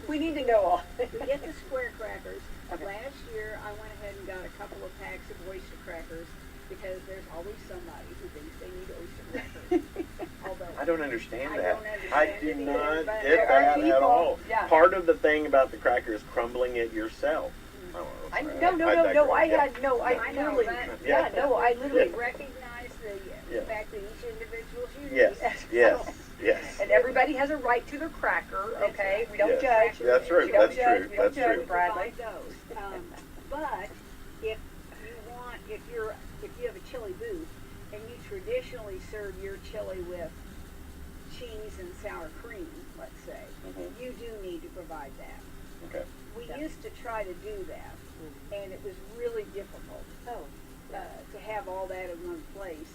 S2: We need to know all.
S4: we get the square crackers.
S2: Okay.
S4: Last year, I went ahead and got a couple of packs of oyster crackers because there's always somebody who thinks they need oyster crackers. Although
S3: I don't understand
S4: I
S3: that.
S4: don't understand
S3: I
S4: it
S3: do
S4: either,
S3: not
S4: but
S3: get
S4: there are
S3: that at
S2: people-
S3: all.
S2: yeah.
S3: Part of the thing about the cracker is crumbling it yourself.
S2: No,
S3: I
S2: no,
S3: digress.
S2: I
S3: Yeah.
S2: had no. I
S4: I know
S2: literally.
S4: that.
S2: Yeah, no, I literally.
S3: Yeah.
S4: recognize the
S3: Yeah.
S4: fact that each individual's unique.
S3: Yes, yes, yes.
S2: And everybody has a right to their cracker.
S4: That's
S2: Okay,
S4: right.
S2: we don't
S3: Yes.
S2: judge.
S3: That's right,
S2: We don't
S3: that's
S2: judge.
S3: true,
S2: We don't
S3: that's
S2: judge,
S3: true.
S2: Bradley.
S4: Provide those. But if you have a chili booth and you traditionally serve your chili with cheese and sour cream, let's say,
S3: Mhm.
S4: you do need to provide that.
S3: Okay.
S4: We
S2: Yeah.
S4: used to try to do that, and it was really difficult
S2: Oh,
S4: to have all that in one place.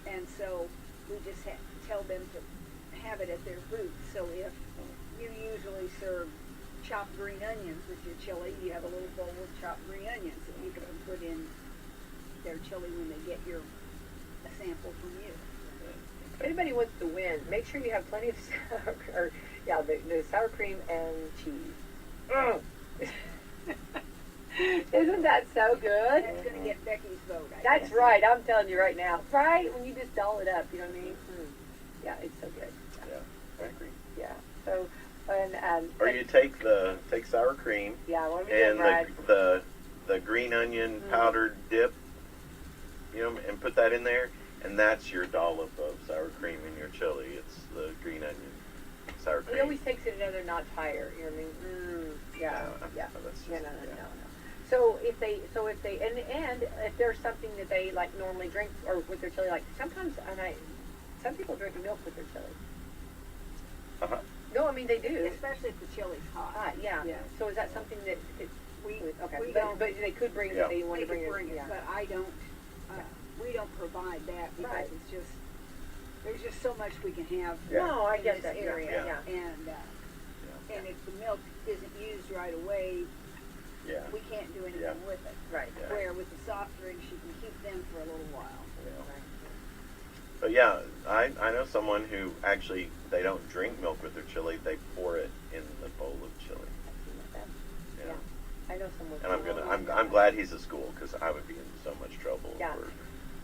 S4: And so we just had to tell them to have it at their booth. So if you usually serve chopped green onions with your chili, you have a little bowl of chopped green onions that you can put in their chili when they get a sample from you.
S2: If anybody wants to win, make sure you have plenty of the sour cream and cheese. Isn't that so good?
S4: That's going to get Becky's vote.
S2: That's right. I'm telling you right now. Right? When you just doll it up, you know what I mean? Yeah, it's so good.
S3: Yeah, I agree.
S2: Yeah. So, and
S3: Or you take sour cream
S2: what do we
S3: and
S2: do, Brad?
S3: the green onion powdered dip, and put that in there, and that's your dollop of sour cream in your chili. It's the green onion sour cream.
S2: It always takes it another notch higher. You know what I mean? Yeah.
S3: That's just,
S2: No. So if they and if there's something that they like normally drink or with their chili, like sometimes some people drink milk with their chili.
S3: Uh-huh.
S2: No, I mean they do.
S4: Especially if the chili's hot.
S2: Yeah.
S4: Yeah.
S2: So is that something that
S4: We
S2: but
S4: don't.
S2: they could bring
S3: Yeah.
S2: if they want
S4: They
S2: to bring
S4: could bring it,
S2: yeah.
S4: but I don't. We don't provide that because
S2: Right.
S4: it's just there's just so much we can have.
S3: Yeah.
S2: No, I
S4: in
S2: get
S4: this
S2: that.
S4: area,
S2: Yeah.
S4: and if the milk isn't used right away,
S3: Yeah.
S4: we can't do anything
S3: Yeah.
S4: with it.
S2: Right.
S3: Yeah.
S4: Where with the soft drinks, you can keep them for a little while.
S3: But yeah, I know someone who actually they don't drink milk with their chili; they pour it in the bowl of chili.
S2: Yeah. I know someone.
S3: And I'm glad he's at school because I would be in so much trouble.
S2: Yeah.
S3: For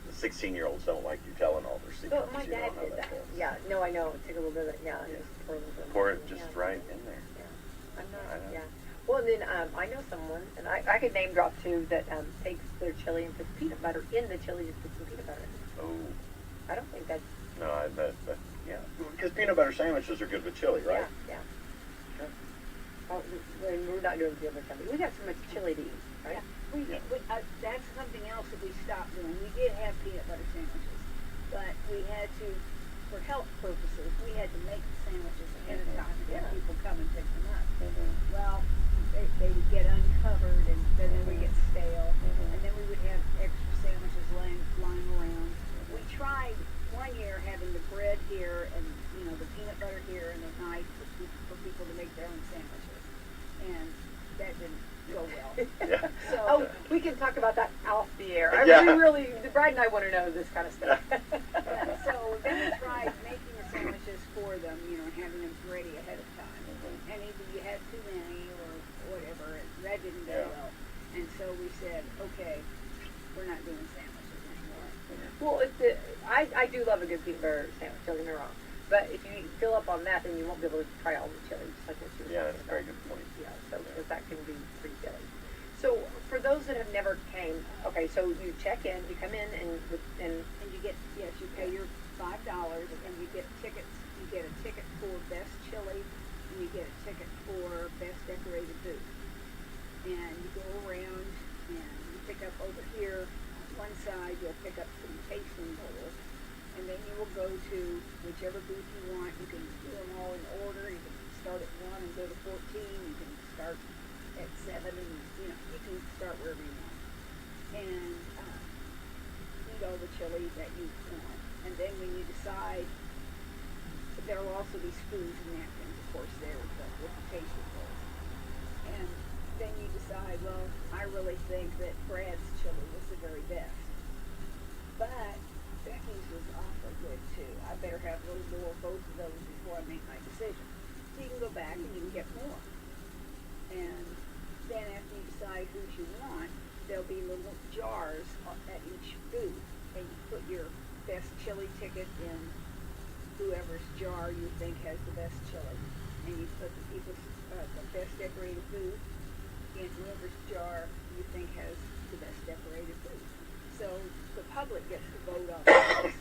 S3: the 16-year-olds don't like you telling all their secrets.
S2: So my
S3: You know
S2: dad
S3: how
S2: did that.
S3: goes.
S2: Yeah. No, I know. Take a little bit of it. Yeah.
S3: Yeah.
S2: Just pour a little bit.
S3: Pour it just
S2: Yeah.
S3: right in there.
S2: Yeah. I'm
S3: I
S2: not.
S3: know.
S2: Yeah. Well, and then I know someone, and I could name drop too, that takes their chili and puts peanut butter in the chili. Just put some peanut butter in it.
S3: Oh
S2: I don't think that's.
S3: no, yeah, because peanut butter sandwiches are good with chili, right?
S2: Yeah. Oh, we're not doing peanut butter sandwich. We got so much chili to eat, right?
S3: Yeah.
S4: That's something else that we stopped doing. We did have peanut butter sandwiches, but we had to, for health purposes, we had to make the sandwiches ahead of time and have people come and pick them up. Well, they would get uncovered and then they would get stale, and then we would have extra sandwiches lying around. We tried one year having the bread here and the peanut butter here and the knife for people to make their own sandwiches, and that didn't go well.
S3: Yeah.
S4: So
S2: Oh, we can talk about that off the air.
S3: Yeah.
S2: Brad and I want to know this kind of stuff.
S4: so then we tried making the sandwiches for them, having them ready ahead of time, and either you had too many or whatever, and that didn't go well. And so we said, okay, we're not doing sandwiches anymore.
S2: Well, I do love a good peanut butter sandwich, don't get me wrong. But if you fill up on that, then you won't be able to try all the chili, just like what you were
S3: Yeah,
S2: talking
S3: that's a very
S2: about.
S3: good point.
S2: Yeah, so because that can be pretty silly. So for those that have never came, okay, so you check in, you come in, and
S4: And you get, yes, you pay your $5, and you get tickets. You get a ticket for best chili, and you get a ticket for best decorated booth. And you go around, and you pick up over here on one side. You'll pick up some tasting bowls, and then you will go to whichever booth you want. You can do them all in order. You can start at 1 and go to 14. You can start at 7, and you can start wherever you want. And eat all the chili that you want. And then when you decide, there will also be spoons and napkins, of course, there with the tasting bowls. And then you decide, well, I really think that Brad's chili was the very best. But Becky's was awfully good too. I better have a little more of both of those before I make my decision. So you can go back and you can get more. And then after you decide who you want, there'll be little jars at each booth, and you put your best chili ticket in whoever's jar you think has the best chili, and you put the best decorated booth in whoever's jar you think has the best decorated booth. So the public gets to vote on this.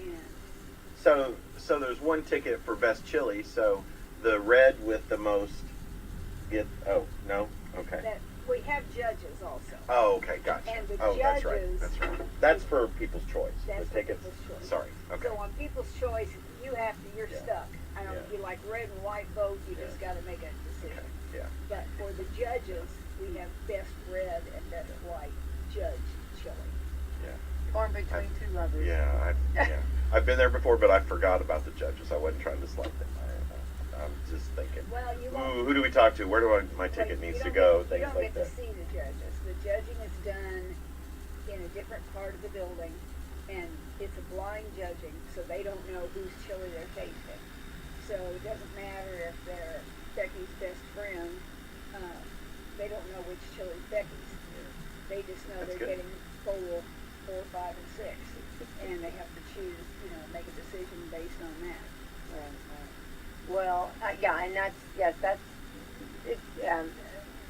S4: And
S3: So there's one ticket for best chili. So the red with the most get. Oh no. Okay.
S4: that we have judges also.
S3: Oh, okay, gotcha.
S4: And the
S3: that's right.
S4: judges-
S3: That's right. That's for People's Choice.
S4: That's
S3: the
S4: for
S3: tickets.
S4: People's Choice.
S3: Sorry. Okay.
S4: So on People's Choice, you're
S3: Yeah.
S4: stuck. I don't know if
S3: Yeah.
S4: you like red and white vote, you
S3: Yeah.
S4: just got to make a decision.
S3: Okay. Yeah.
S4: But for the judges, we have best red and best white judge chili.
S3: Yeah.
S2: Torn between two lovers.
S3: Yeah, I've been there before, but I forgot about the judges. I wasn't trying to slight them. I'm just thinking,
S4: Well, you won't.
S3: ooh, who do we talk to? Where do my ticket needs to go? Things
S4: You
S3: like
S4: don't get
S3: that.
S4: to see the judges. The judging is done in a different part of the building, and it's a blind judging, so they don't know whose chili they're tasting. So it doesn't matter if they're Becky's best friend. They don't know which chili's Becky's. They just know
S3: That's
S4: they're
S3: good.
S4: getting bowl 4, 5, and 6, and they have to choose, make a decision based on that.
S2: Well, yeah, and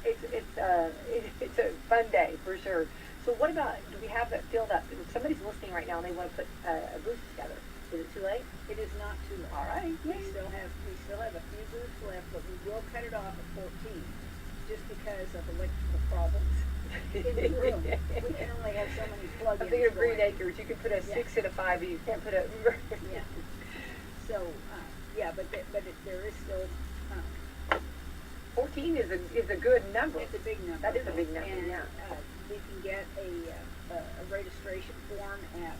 S2: it's a fun day for sure. So what about, do we have that filled up? If somebody's listening right now and they want to put a booth together, is it too late?
S4: It is not too late.
S2: All right.
S4: We still have a few booths left, but we will cut it off at 14, just because of electrical problems in the room. We can only have so many plug-ins.
S2: I'm thinking of Green
S4: going.
S2: Acres. You can put a 6 and a 5, but you can't put a.
S4: Yeah. So, but there is still.
S2: 14 is a good number.
S4: It's a big number.
S2: That is a big number.
S4: And
S2: Yeah.
S4: we can get a registration form at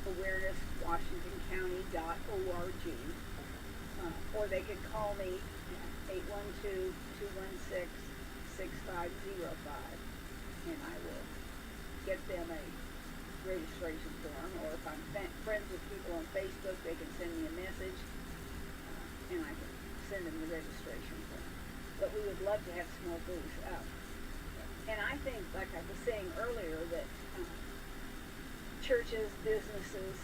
S4: awarenesswashingtoncounty.org, or they could call me at 812-216-6505, and I will get them a registration form. Or if I'm friends with people on Facebook, they can send me a message, and I can send them the registration form. But we would love to have some more booths up. And I think, like I was saying earlier, that churches, businesses,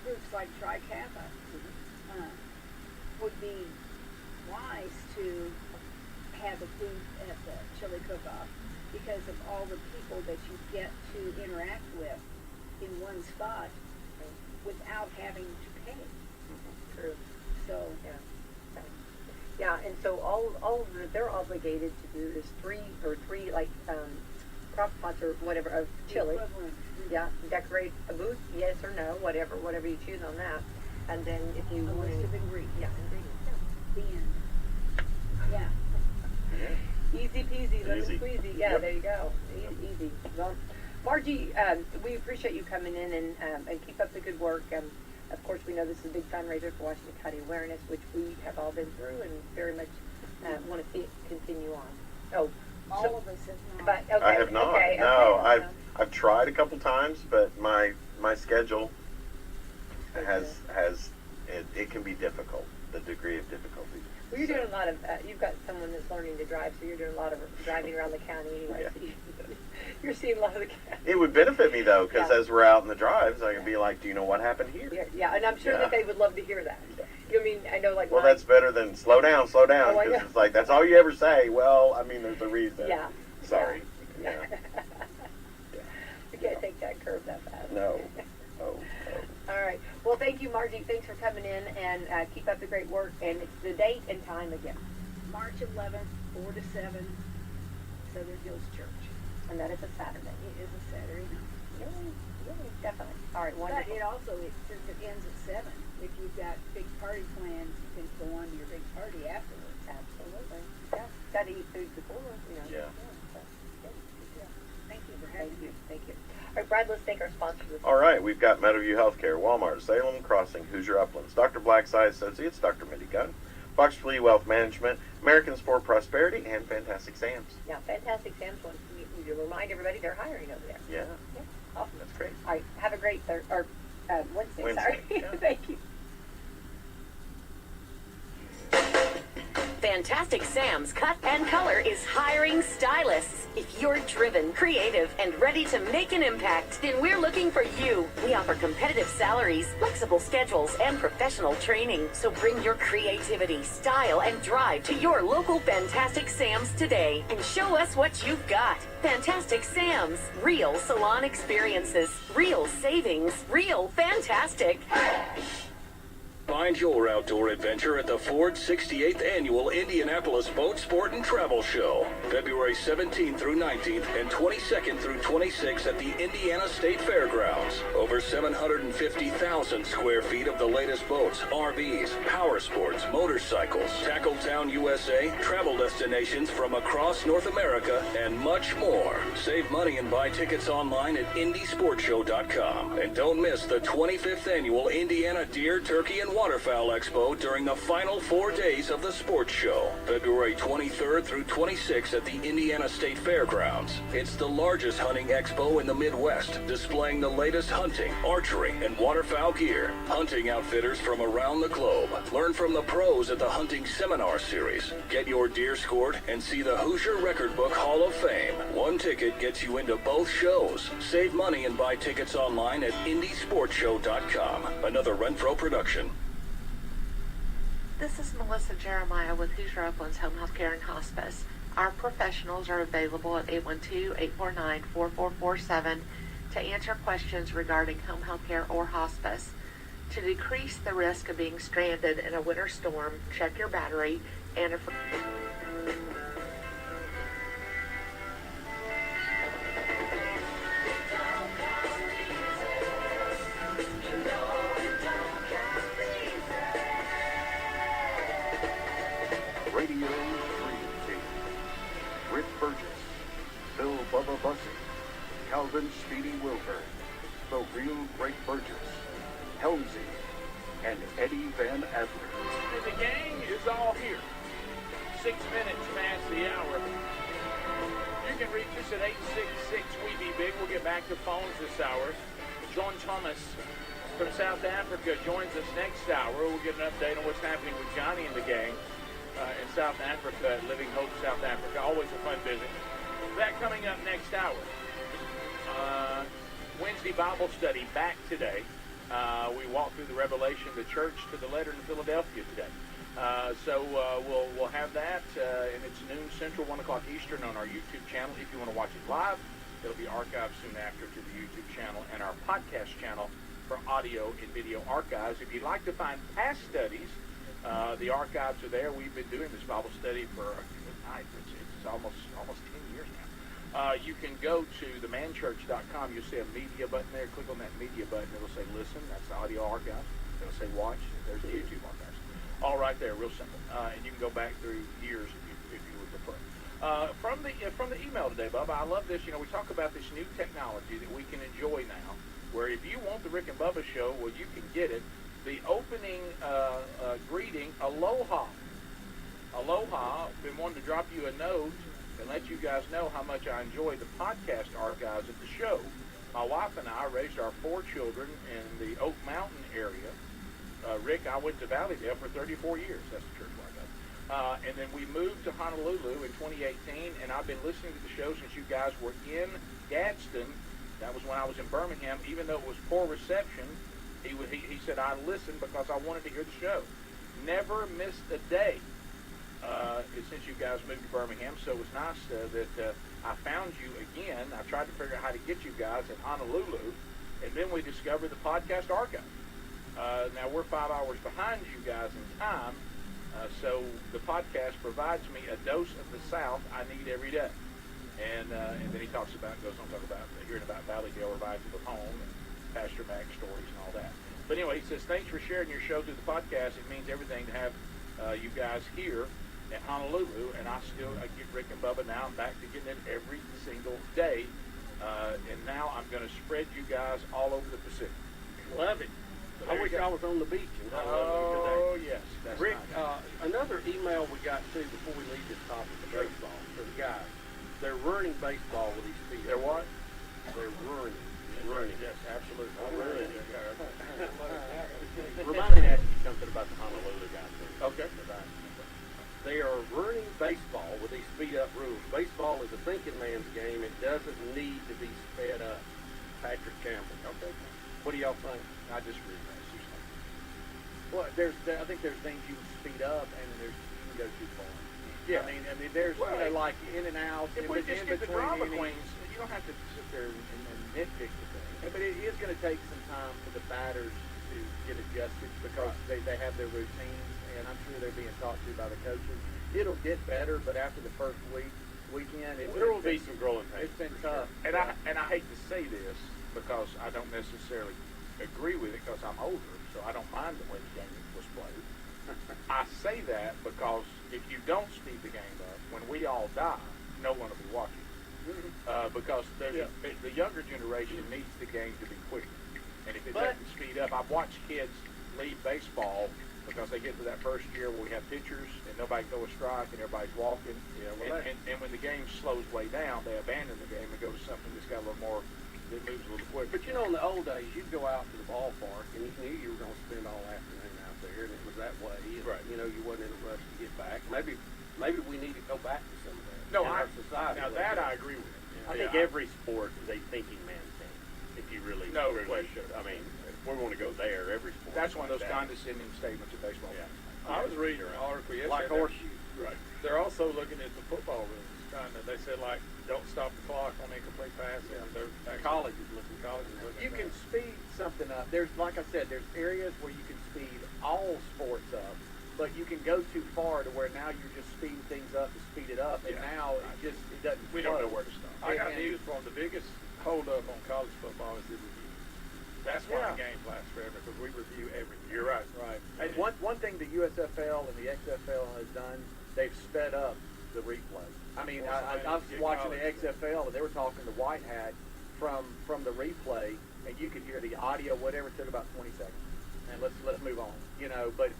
S4: groups like Tri Kappa would be wise to have a booth at the chili cook-off because of all the people that you get to interact with in one spot without having to pay.
S2: True.
S4: So,
S2: Yeah, and so all that they're obligated to do is three crock pots or whatever of chili.
S4: equivalent.
S2: Yeah, decorate a booth, yes or no, whatever you choose on that. And then if you
S4: A
S2: want
S4: list of ingredients.
S2: yeah, ingredients.
S4: The end. Yeah.
S3: Yeah.
S2: Easy peasy, lemon
S3: Easy.
S2: squeezy. Yeah,
S3: Yep.
S2: there you go. Easy. Well, Marji, we appreciate you coming in and keep up the good work. Of course, we know this is a big fundraiser for Washington County Awareness, which we have all been through and very much want to see it continue on. Oh,
S4: All
S2: so,
S4: of us have not.
S2: but okay,
S3: I have not.
S2: Okay,
S3: No,
S2: okay.
S3: I've tried a couple times, but my schedule it can be difficult. The degree of difficulty.
S2: Well, you're doing a lot of. You've got someone that's learning to drive, so you're doing a lot of driving around the county anyway.
S3: Yeah.
S2: So you're seeing a lot of the county.
S3: It would benefit me though, because
S2: Yeah.
S3: as we're out in the drives, I can be like, "Do you know what happened here?"
S2: Yeah, and I'm sure
S3: Yeah.
S2: that they would love to hear that.
S3: Yeah.
S2: You know what I mean? I know, like.
S3: Well,
S2: mine-
S3: that's better than slow down,
S2: Oh, I
S3: because
S2: know.
S3: it's like that's all you ever say. Well, I mean, there's a reason.
S2: Yeah.
S3: Sorry.
S2: Yeah.
S3: Yeah.
S2: You can't take that curve that fast.
S3: No. Oh.
S2: All right. Well, thank you, Marji. Thanks for coming in and keep up the great work. And it's the date and time again.
S4: March 11th, 4 to 7, Southern Hills Church.
S2: And that is a Saturday.
S4: It is a Saturday night.
S2: Yay, definitely. All right,
S4: But
S2: wonderful.
S4: it also, since it ends at 7, if you've got big party plans, you can go on to your big party afterwards.
S2: Absolutely. Yeah. Got to eat food before,
S3: Yeah.
S2: So, good deal.
S4: Thank you for having me.
S2: Thank you. All right, Brad, let's thank our sponsors.
S3: All right, we've got Meadowview Healthcare, Walmart, Salem Crossing, Hoosier Uplands, Dr. Black's Eye Associates, Dr. Mindy Gunn, Fox Flea Wealth Management, Americans for Prosperity, and Fantastic Sam's.
S2: Yeah, Fantastic Sam's wants to remind everybody they're hiring over there.
S3: Yeah,
S2: Yeah, awesome.
S3: that's great.
S2: All right, have a great Wednesday.
S3: Wednesday,
S2: Sorry.
S3: yeah.
S2: Thank you.
S6: Fantastic Sam's Cut and Color is hiring stylists. If you're driven, creative, and ready to make an impact, then we're looking for you. We offer competitive salaries, flexible schedules, and professional training. So bring your creativity, style, and drive to your local Fantastic Sam's today and show us what you've got. Fantastic Sam's. Real salon experiences. Real savings. Real fantastic.
S7: Find your outdoor adventure at the Ford 68th Annual Indianapolis Boat Sport and Travel Show, February 17th through 19th and 22nd through 26th at the Indiana State Fairgrounds. Over 750,000 square feet of the latest boats, RVs, power sports, motorcycles, Tackle Town USA, travel destinations from across North America, and much more. Save money and buy tickets online at IndySportShow.com. And don't miss the 25th Annual Indiana Deer, Turkey, and Waterfowl Expo during the final 4 days of the sports show, February 23rd through 26th at the Indiana State Fairgrounds. It's the largest hunting expo in the Midwest, displaying the latest hunting, archery, and waterfowl gear. Hunting outfitters from around the globe. Learn from the pros at the Hunting Seminar Series. Get your deer scored and see the Hoosier Record Book Hall of Fame. One ticket gets you into both shows. Save money and buy tickets online at IndySportShow.com. Another Renfro production.
S8: This is Melissa Jeremiah with Hoosier Uplands Home Health Care and Hospice. Our professionals are available at 812-849-4447 to answer questions regarding home health care or hospice. To decrease the risk of being stranded in a winter storm, check your battery and a
S9: Radio 3T. Rick Burgess, Bill Bubba Bussey, Calvin Speedy Wilbur, the real Greg Burgess, Helmsy, and Eddie Van Adler.
S10: And the gang is all here. 6 minutes past the hour. You can reach us at 866-WE-BE-BIG. We'll get back to phones this hour. John Thomas from South Africa joins us next hour. We'll get an update on what's happening with Johnny and the gang in South Africa, Living Hope, South Africa. Always a fun visit. That coming up next hour. Wednesday Bible study back today. We walk through the Revelation of the church to the letter in Philadelphia today. So we'll have that, and it's noon Central, 1 o'clock Eastern on our YouTube channel. If you want to watch it live, it'll be archived soon after to the YouTube channel and our podcast channel for audio and video archives. If you'd like to find past studies, the archives are there. We've been doing this Bible study for it's almost 10 years now. You can go to themanchurch.com. You'll see a media button there. Click on that media button. It'll say listen. That's the audio archive. It'll say watch. There's the YouTube archives. All right there, real simple. And you can go back through years if you would prefer. From the email today, Bubba, I love this. You know, we talk about this new technology that we can enjoy now, where if you want the Rick and Bubba show, well, you can get it. The opening greeting, aloha. Aloha. Been wanting to drop you a note and let you guys know how much I enjoy the podcast archives of the show. My wife and I raised our 4 children in the Oak Mountain area. Rick, I went to Valleydale for 34 years. That's the church where I go. And then we moved to Honolulu in 2018, and I've been listening to the show since you guys were in Gadsden. That was when I was in Birmingham. Even though it was poor reception, he said, I listened because I wanted to hear the show. Never missed a day since you guys moved to Birmingham, so it was nice that I found you again. I tried to figure out how to get you guys in Honolulu, and then we discovered the podcast archive. Now, we're 5 hours behind you guys in time, so the podcast provides me a dose of the South I need every day. And then he goes on to talk about hearing about Valleydale Revival of Home and Pastor Mac's stories and all that. But anyway, he says, thanks for sharing your show through the podcast. It means everything to have you guys here in Honolulu, and I get Rick and Bubba now. I'm back to getting it every single day. And now I'm going to spread you guys all over the Pacific. Love it.
S11: I wish I was on the beach in
S10: Honolulu today. Oh, yes. That's
S11: Rick,
S10: nice.
S11: Another email we got, too, before we leave this topic of baseball, for the guys. They're running baseball with these feet.
S10: They're what?
S11: They're running.
S10: Yes, absolutely.
S11: Remind me to ask you something about the Honolulu guys.
S10: Okay.
S11: They are running baseball with these speed-up rules. Baseball is a thinking man's game. It doesn't need to be sped up. Patrick Campbell.
S10: Okay.
S11: What do y'all think?
S10: I disagree with that. Well, I think there's things you can speed up, and you can go too far.
S11: Yeah.
S10: I mean, there's like in and out.
S11: If we just get the drama
S10: queens, you don't have to sit there and nitpick the thing.
S12: But it is going to take some time for the batters
S10: to get adjusted because they have their routines, and I'm sure they're being talked to by the coaches. It'll get better, but after the first weekend,
S11: There will be some growing pains.
S10: It's been tough.
S11: Sure.
S10: And I hate to say this because I don't necessarily agree with it because I'm older, so I don't mind the way the game was played. I say that because if you don't speed the game up, when we all die, no one will be watching. Because the younger generation needs the game to be quicker. And if it doesn't speed up, I've watched kids leave baseball because they get to that first year where we have pitchers and nobody can throw a strike and everybody's walking. And when the game slows way down, they abandon the game and go to something that's got a little more, that moves a little quicker.
S11: But you know, in the old days, you'd go out to the ballpark and you knew you were going to spend all afternoon out there, and it was that way. And,
S10: Right.
S11: You know, you wasn't in a rush to get back. Maybe we need to go back to some of that.
S10: No,
S11: in our society.
S10: now that I agree with.
S11: I think every sport is a thinking man's game. If you really,
S10: No
S11: really
S10: question.
S11: I mean, if we want to go there, every sport.
S10: That's one of those
S11: like that.
S10: condescending statements of baseball.
S11: Yeah.
S12: I was reading an article yesterday.
S11: Like horseshoes.
S10: Right.
S12: They're also looking at the football rules. They said, like, don't stop the clock on incomplete passes. They're actually,
S11: College is looking.
S10: You can speed something up. There's, like I said, there's areas where you can speed all sports up, but you can go too far to where now you're just speeding things up to speed it up, and now it doesn't.
S12: we don't know where to stop. I got
S10: And-
S12: news for them. The biggest holdup on college football is the review. That's why
S10: Yeah.
S12: the game lasts forever, because we review everything.
S10: You're right. Right. And one thing the USFL and the XFL has done, they've sped up the replay. I mean, I was watching the XFL and they were talking to White Hat from the replay, and you could hear the audio, whatever. It took about 20 seconds. And let's move on. You know, but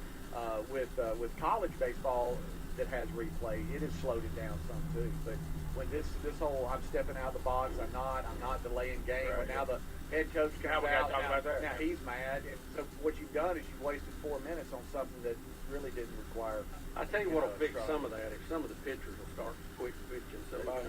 S10: with college baseball that has replay, it has slowed it down some too. But when this whole I'm stepping out of the box, I'm not delaying game.
S12: Right.
S10: But now the head coach comes
S12: Now we gotta
S10: out.
S12: talk about that.
S10: Now he's mad, and so what you've done is you've wasted 4 minutes on something that really didn't require.
S11: I tell you what'll fix
S10: try.
S11: some of that if some of the pitchers will start quick pitching somebody.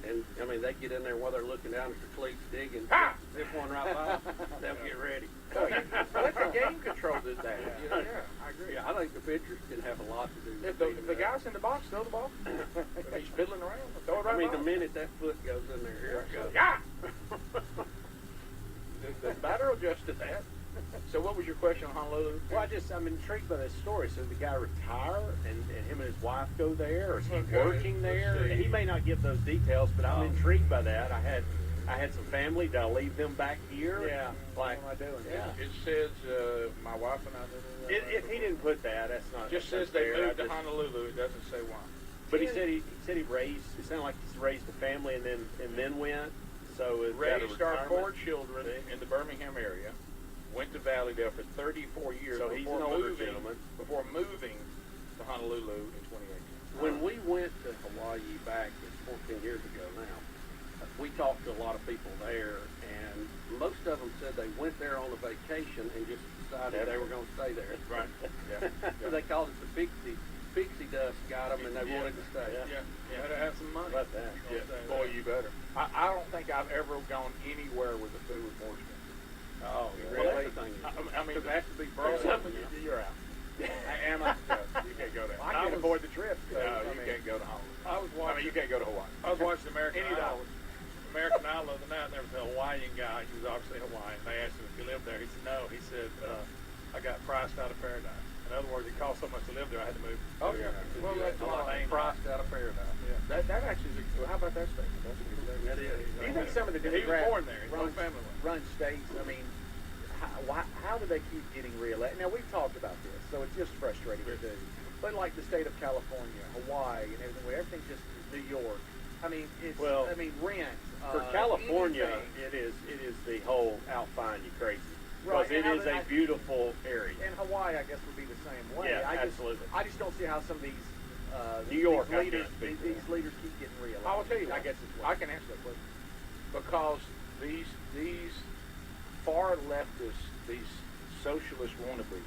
S11: And I mean, they get in there while they're looking down at the cleats digging.
S10: Ha!
S11: Zip one right by, they'll get ready.
S10: Let the game control this day. You know?
S12: Yeah, I agree.
S11: Yeah, I think the pitchers can have a lot to do with
S10: If the guy's in the box, throw the ball. If he's fiddling around, throw it right
S11: I mean,
S10: by
S11: the
S10: him.
S11: minute that foot goes in there, here it goes.
S10: Yeah. The batter adjusted that. So what was your question on Honolulu?
S13: Well, I'm intrigued by this story. So the guy retire, and him and his wife go there, or is he
S12: Okay,
S13: working there?
S12: let's see.
S13: He may not give those details, but I'm intrigued by that. I had some family. Did I leave them back here?
S10: Yeah.
S13: Like,
S10: What am I doing?
S13: yeah.
S12: It says my wife and I.
S13: If he didn't put that, that's not.
S12: It just
S13: that's
S12: says they
S13: fair.
S12: moved
S13: I
S12: to
S13: just-
S12: Honolulu. It doesn't say why.
S13: But he said he raised. It sounded like he's raised a family and then went. So is that a
S12: Raised our
S13: retirement?
S12: 4 children in the Birmingham area. Went to Valleydale for 34 years
S13: So he's
S12: before
S13: an older
S12: moving,
S13: gentleman.
S12: before moving to Honolulu in 2018.
S11: When we went to Hawaii back, it's 14 years ago now, we talked to a lot of people there, and most of them said they went there on a vacation and just decided they were going to stay there.
S12: Right. Yeah.
S11: They called it the pixie dust got them, and they wanted to stay.
S12: Yeah. You better have some money.
S13: About that.
S12: Yeah.
S10: Boy, you better. I don't think I've ever gone anywhere where the food was more expensive.
S11: Oh,
S10: Really?
S11: well, everything is.
S10: I mean,
S11: Because it has to be
S10: There's
S11: broiled.
S10: something you're out. Am I? No, you can't go there. I can avoid the trip. So,
S12: No,
S10: you
S12: you
S10: can't go to Honolulu.
S12: I was
S10: I
S12: watching.
S10: mean, you can't go to Hawaii.
S12: I was watching American
S10: Any
S12: Idol.
S10: dollars.
S12: American Idol the other night, and there was a Hawaiian guy. He was obviously Hawaiian. They asked him if he lived there. He said no. He said, I got priced out of paradise. In other words, it cost so much to live there, I had to move.
S10: Oh, yeah. Well, that's
S12: a lot.
S11: Priced out of paradise.
S10: That actually is a, how about that statement? That's a good statement.
S11: That is.
S10: Do you think some of the
S12: He was
S10: Democrats
S12: born there. His whole family was.
S10: run states? I mean, how do they keep getting reelected? Now, we've talked about this, so it's just frustrating to do. But like the state of California, Hawaii, and everything, where everything's just New York. I mean, rent.
S13: For California,
S10: anything.
S13: it is the whole I'll find you crazy.
S10: Right,
S13: Because it
S10: and
S13: is a beautiful area.
S10: And Hawaii, I guess, would be the same way.
S13: Yeah,
S10: I
S13: absolutely.
S10: I just don't see how some of these
S13: New York,
S10: these
S13: I
S10: leaders,
S13: can't speak to
S10: these
S13: that.
S10: leaders keep getting reelected.
S12: I will tell you
S10: I
S12: why.
S10: guess it's
S12: I can answer that question. Because these far leftists, these socialist wannabes,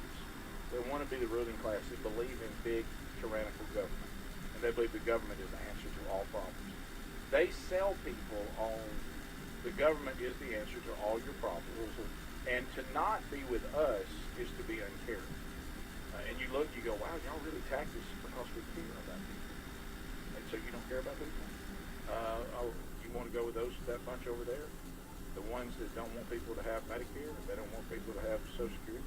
S12: they want to be the ruling class. They believe in big tyrannical government, and they believe the government is the answer to all problems. They sell people on the government is the answer to all your problems, and to not be with us is to be uncaring. And you look, you go, wow, y'all really attack us because we care about people. And so you don't care about people? You want to go with that bunch over there?
S10: The ones that don't want people to have Medicare, they don't want people to have Social Security,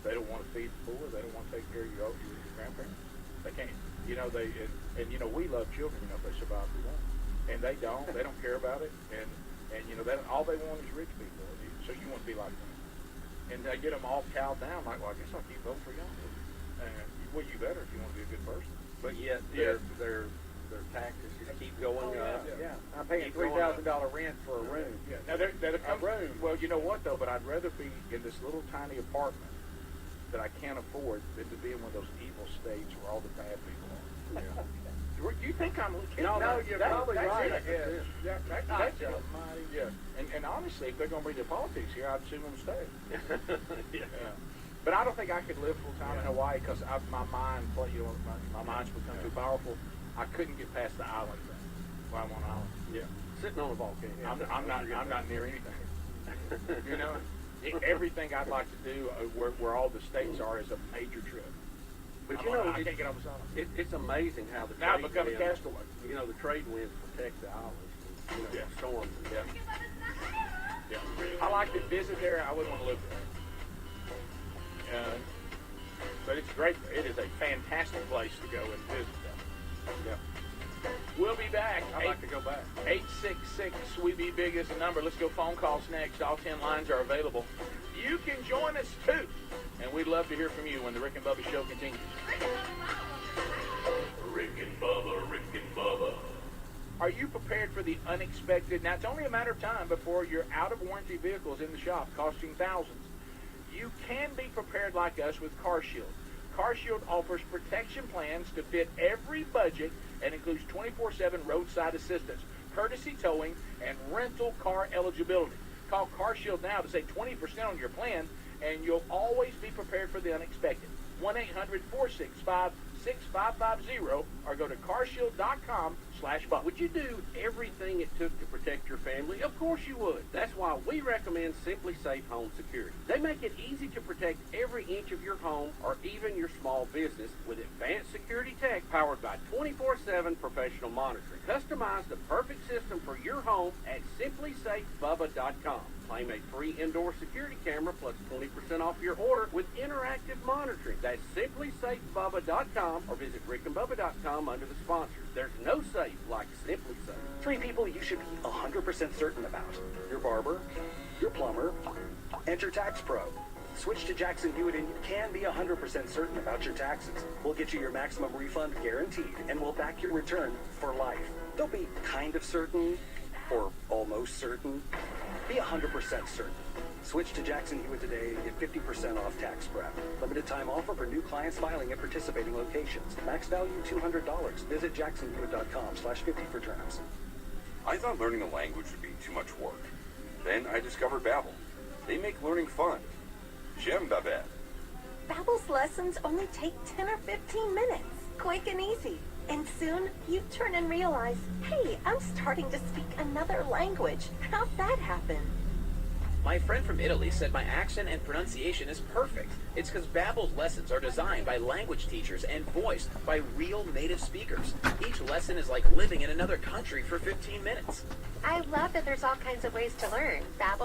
S10: they don't want to feed the poor, they don't want to take care of your grandparents. They can't, you know, you know, we love children, you know, if they survive through that. And they don't care about it, and you know, all they want is rich people, so you want to be like them. And they get them all cowed down, like, well, I guess I'll keep voting for y'all. And, well, you better if you want to be a good person.
S11: But yet, their taxes just keep going up.
S12: Yeah, I'm paying $3,000 rent for a room.
S10: Yeah. Now, there comes, well, you know what, though, but I'd rather be in this little tiny apartment that I can't afford than to be in one of those evil states where all the bad people are. Yeah. You think I'm kidding?
S12: No, you're probably right.
S10: Yeah, that's and honestly, if they're going to bring the politics here, I'd assume them stay. Yeah. But I don't think I could live full time in Hawaii because my mind, you know, my mind's become too powerful. I couldn't get past the island thing. Well, I'm on an island.
S11: Yeah, sitting on a volcano.
S10: I'm not near anything. You know, everything I'd like to do where all the states are is a major trip.
S11: But you know,
S10: I can't get on the island.
S11: It's amazing how the
S10: now I've become a castaway.
S11: You know, the trade winds protect the islands from, you know, storms.
S10: Yeah. I like to visit there. I wouldn't want to live there. But it's great. It is a fantastic place to go and visit them. Yeah. We'll be back.
S11: I'd like to go back.
S10: 866-WE-BE-BIG is the number. Let's go phone calls next. All 10 lines are available. You can join us too. And we'd love to hear from you when the Rick and Bubba Show continues. Rick and Bubba. Are you prepared for the unexpected? Now, it's only a matter of time before your out-of-warranty vehicles in the shop costing thousands. You can be prepared like us with CarShield. CarShield offers protection plans to fit every budget and includes 24/7 roadside assistance, courtesy towing, and rental car eligibility. Call CarShield now to save 20% on your plan, and you'll always be prepared for the unexpected. 1-800-465-6550 or go to carshield.com/Bubba.
S11: Would you do everything it took to protect your family? Of course you would. That's why we recommend Simply Safe Home Security. They make it easy to protect every inch of your home or even your small business with advanced security tech powered by 24/7 professional monitoring. Customize the perfect system for your home at simplysafebubba.com. Claim a free indoor security camera plus 20% off your order with interactive monitoring. That's simplysafebubba.com or visit rickandbubba.com under the sponsors. There's no safe like Simply Safe.
S14: 3 people you should be 100% certain about. Your barber, your plumber, and your tax pro. Switch to Jackson Hewitt and you can be 100% certain about your taxes. We'll get you your maximum refund guaranteed, and we'll back your return for life. Don't be kind of certain or almost certain. Be 100% certain. Switch to Jackson Hewitt today and get 50% off tax prep. Limited time offer for new clients filing at participating locations. Max value $200. Visit jacksonhewitt.com/50 for terms.
S15: I thought learning a language would be too much work. Then I discovered Babbel. They make learning fun. J'aime Babette.
S16: Babbel's lessons only take 10 or 15 minutes. Quick and easy. And soon, you turn and realize, hey, I'm starting to speak another language. How'd that happen?
S17: My friend from Italy said my accent and pronunciation is perfect. It's because Babbel's lessons are designed by language teachers and voiced by real native speakers. Each lesson is like living in another country for 15 minutes.
S18: I love that there's all kinds of ways to learn. Babbel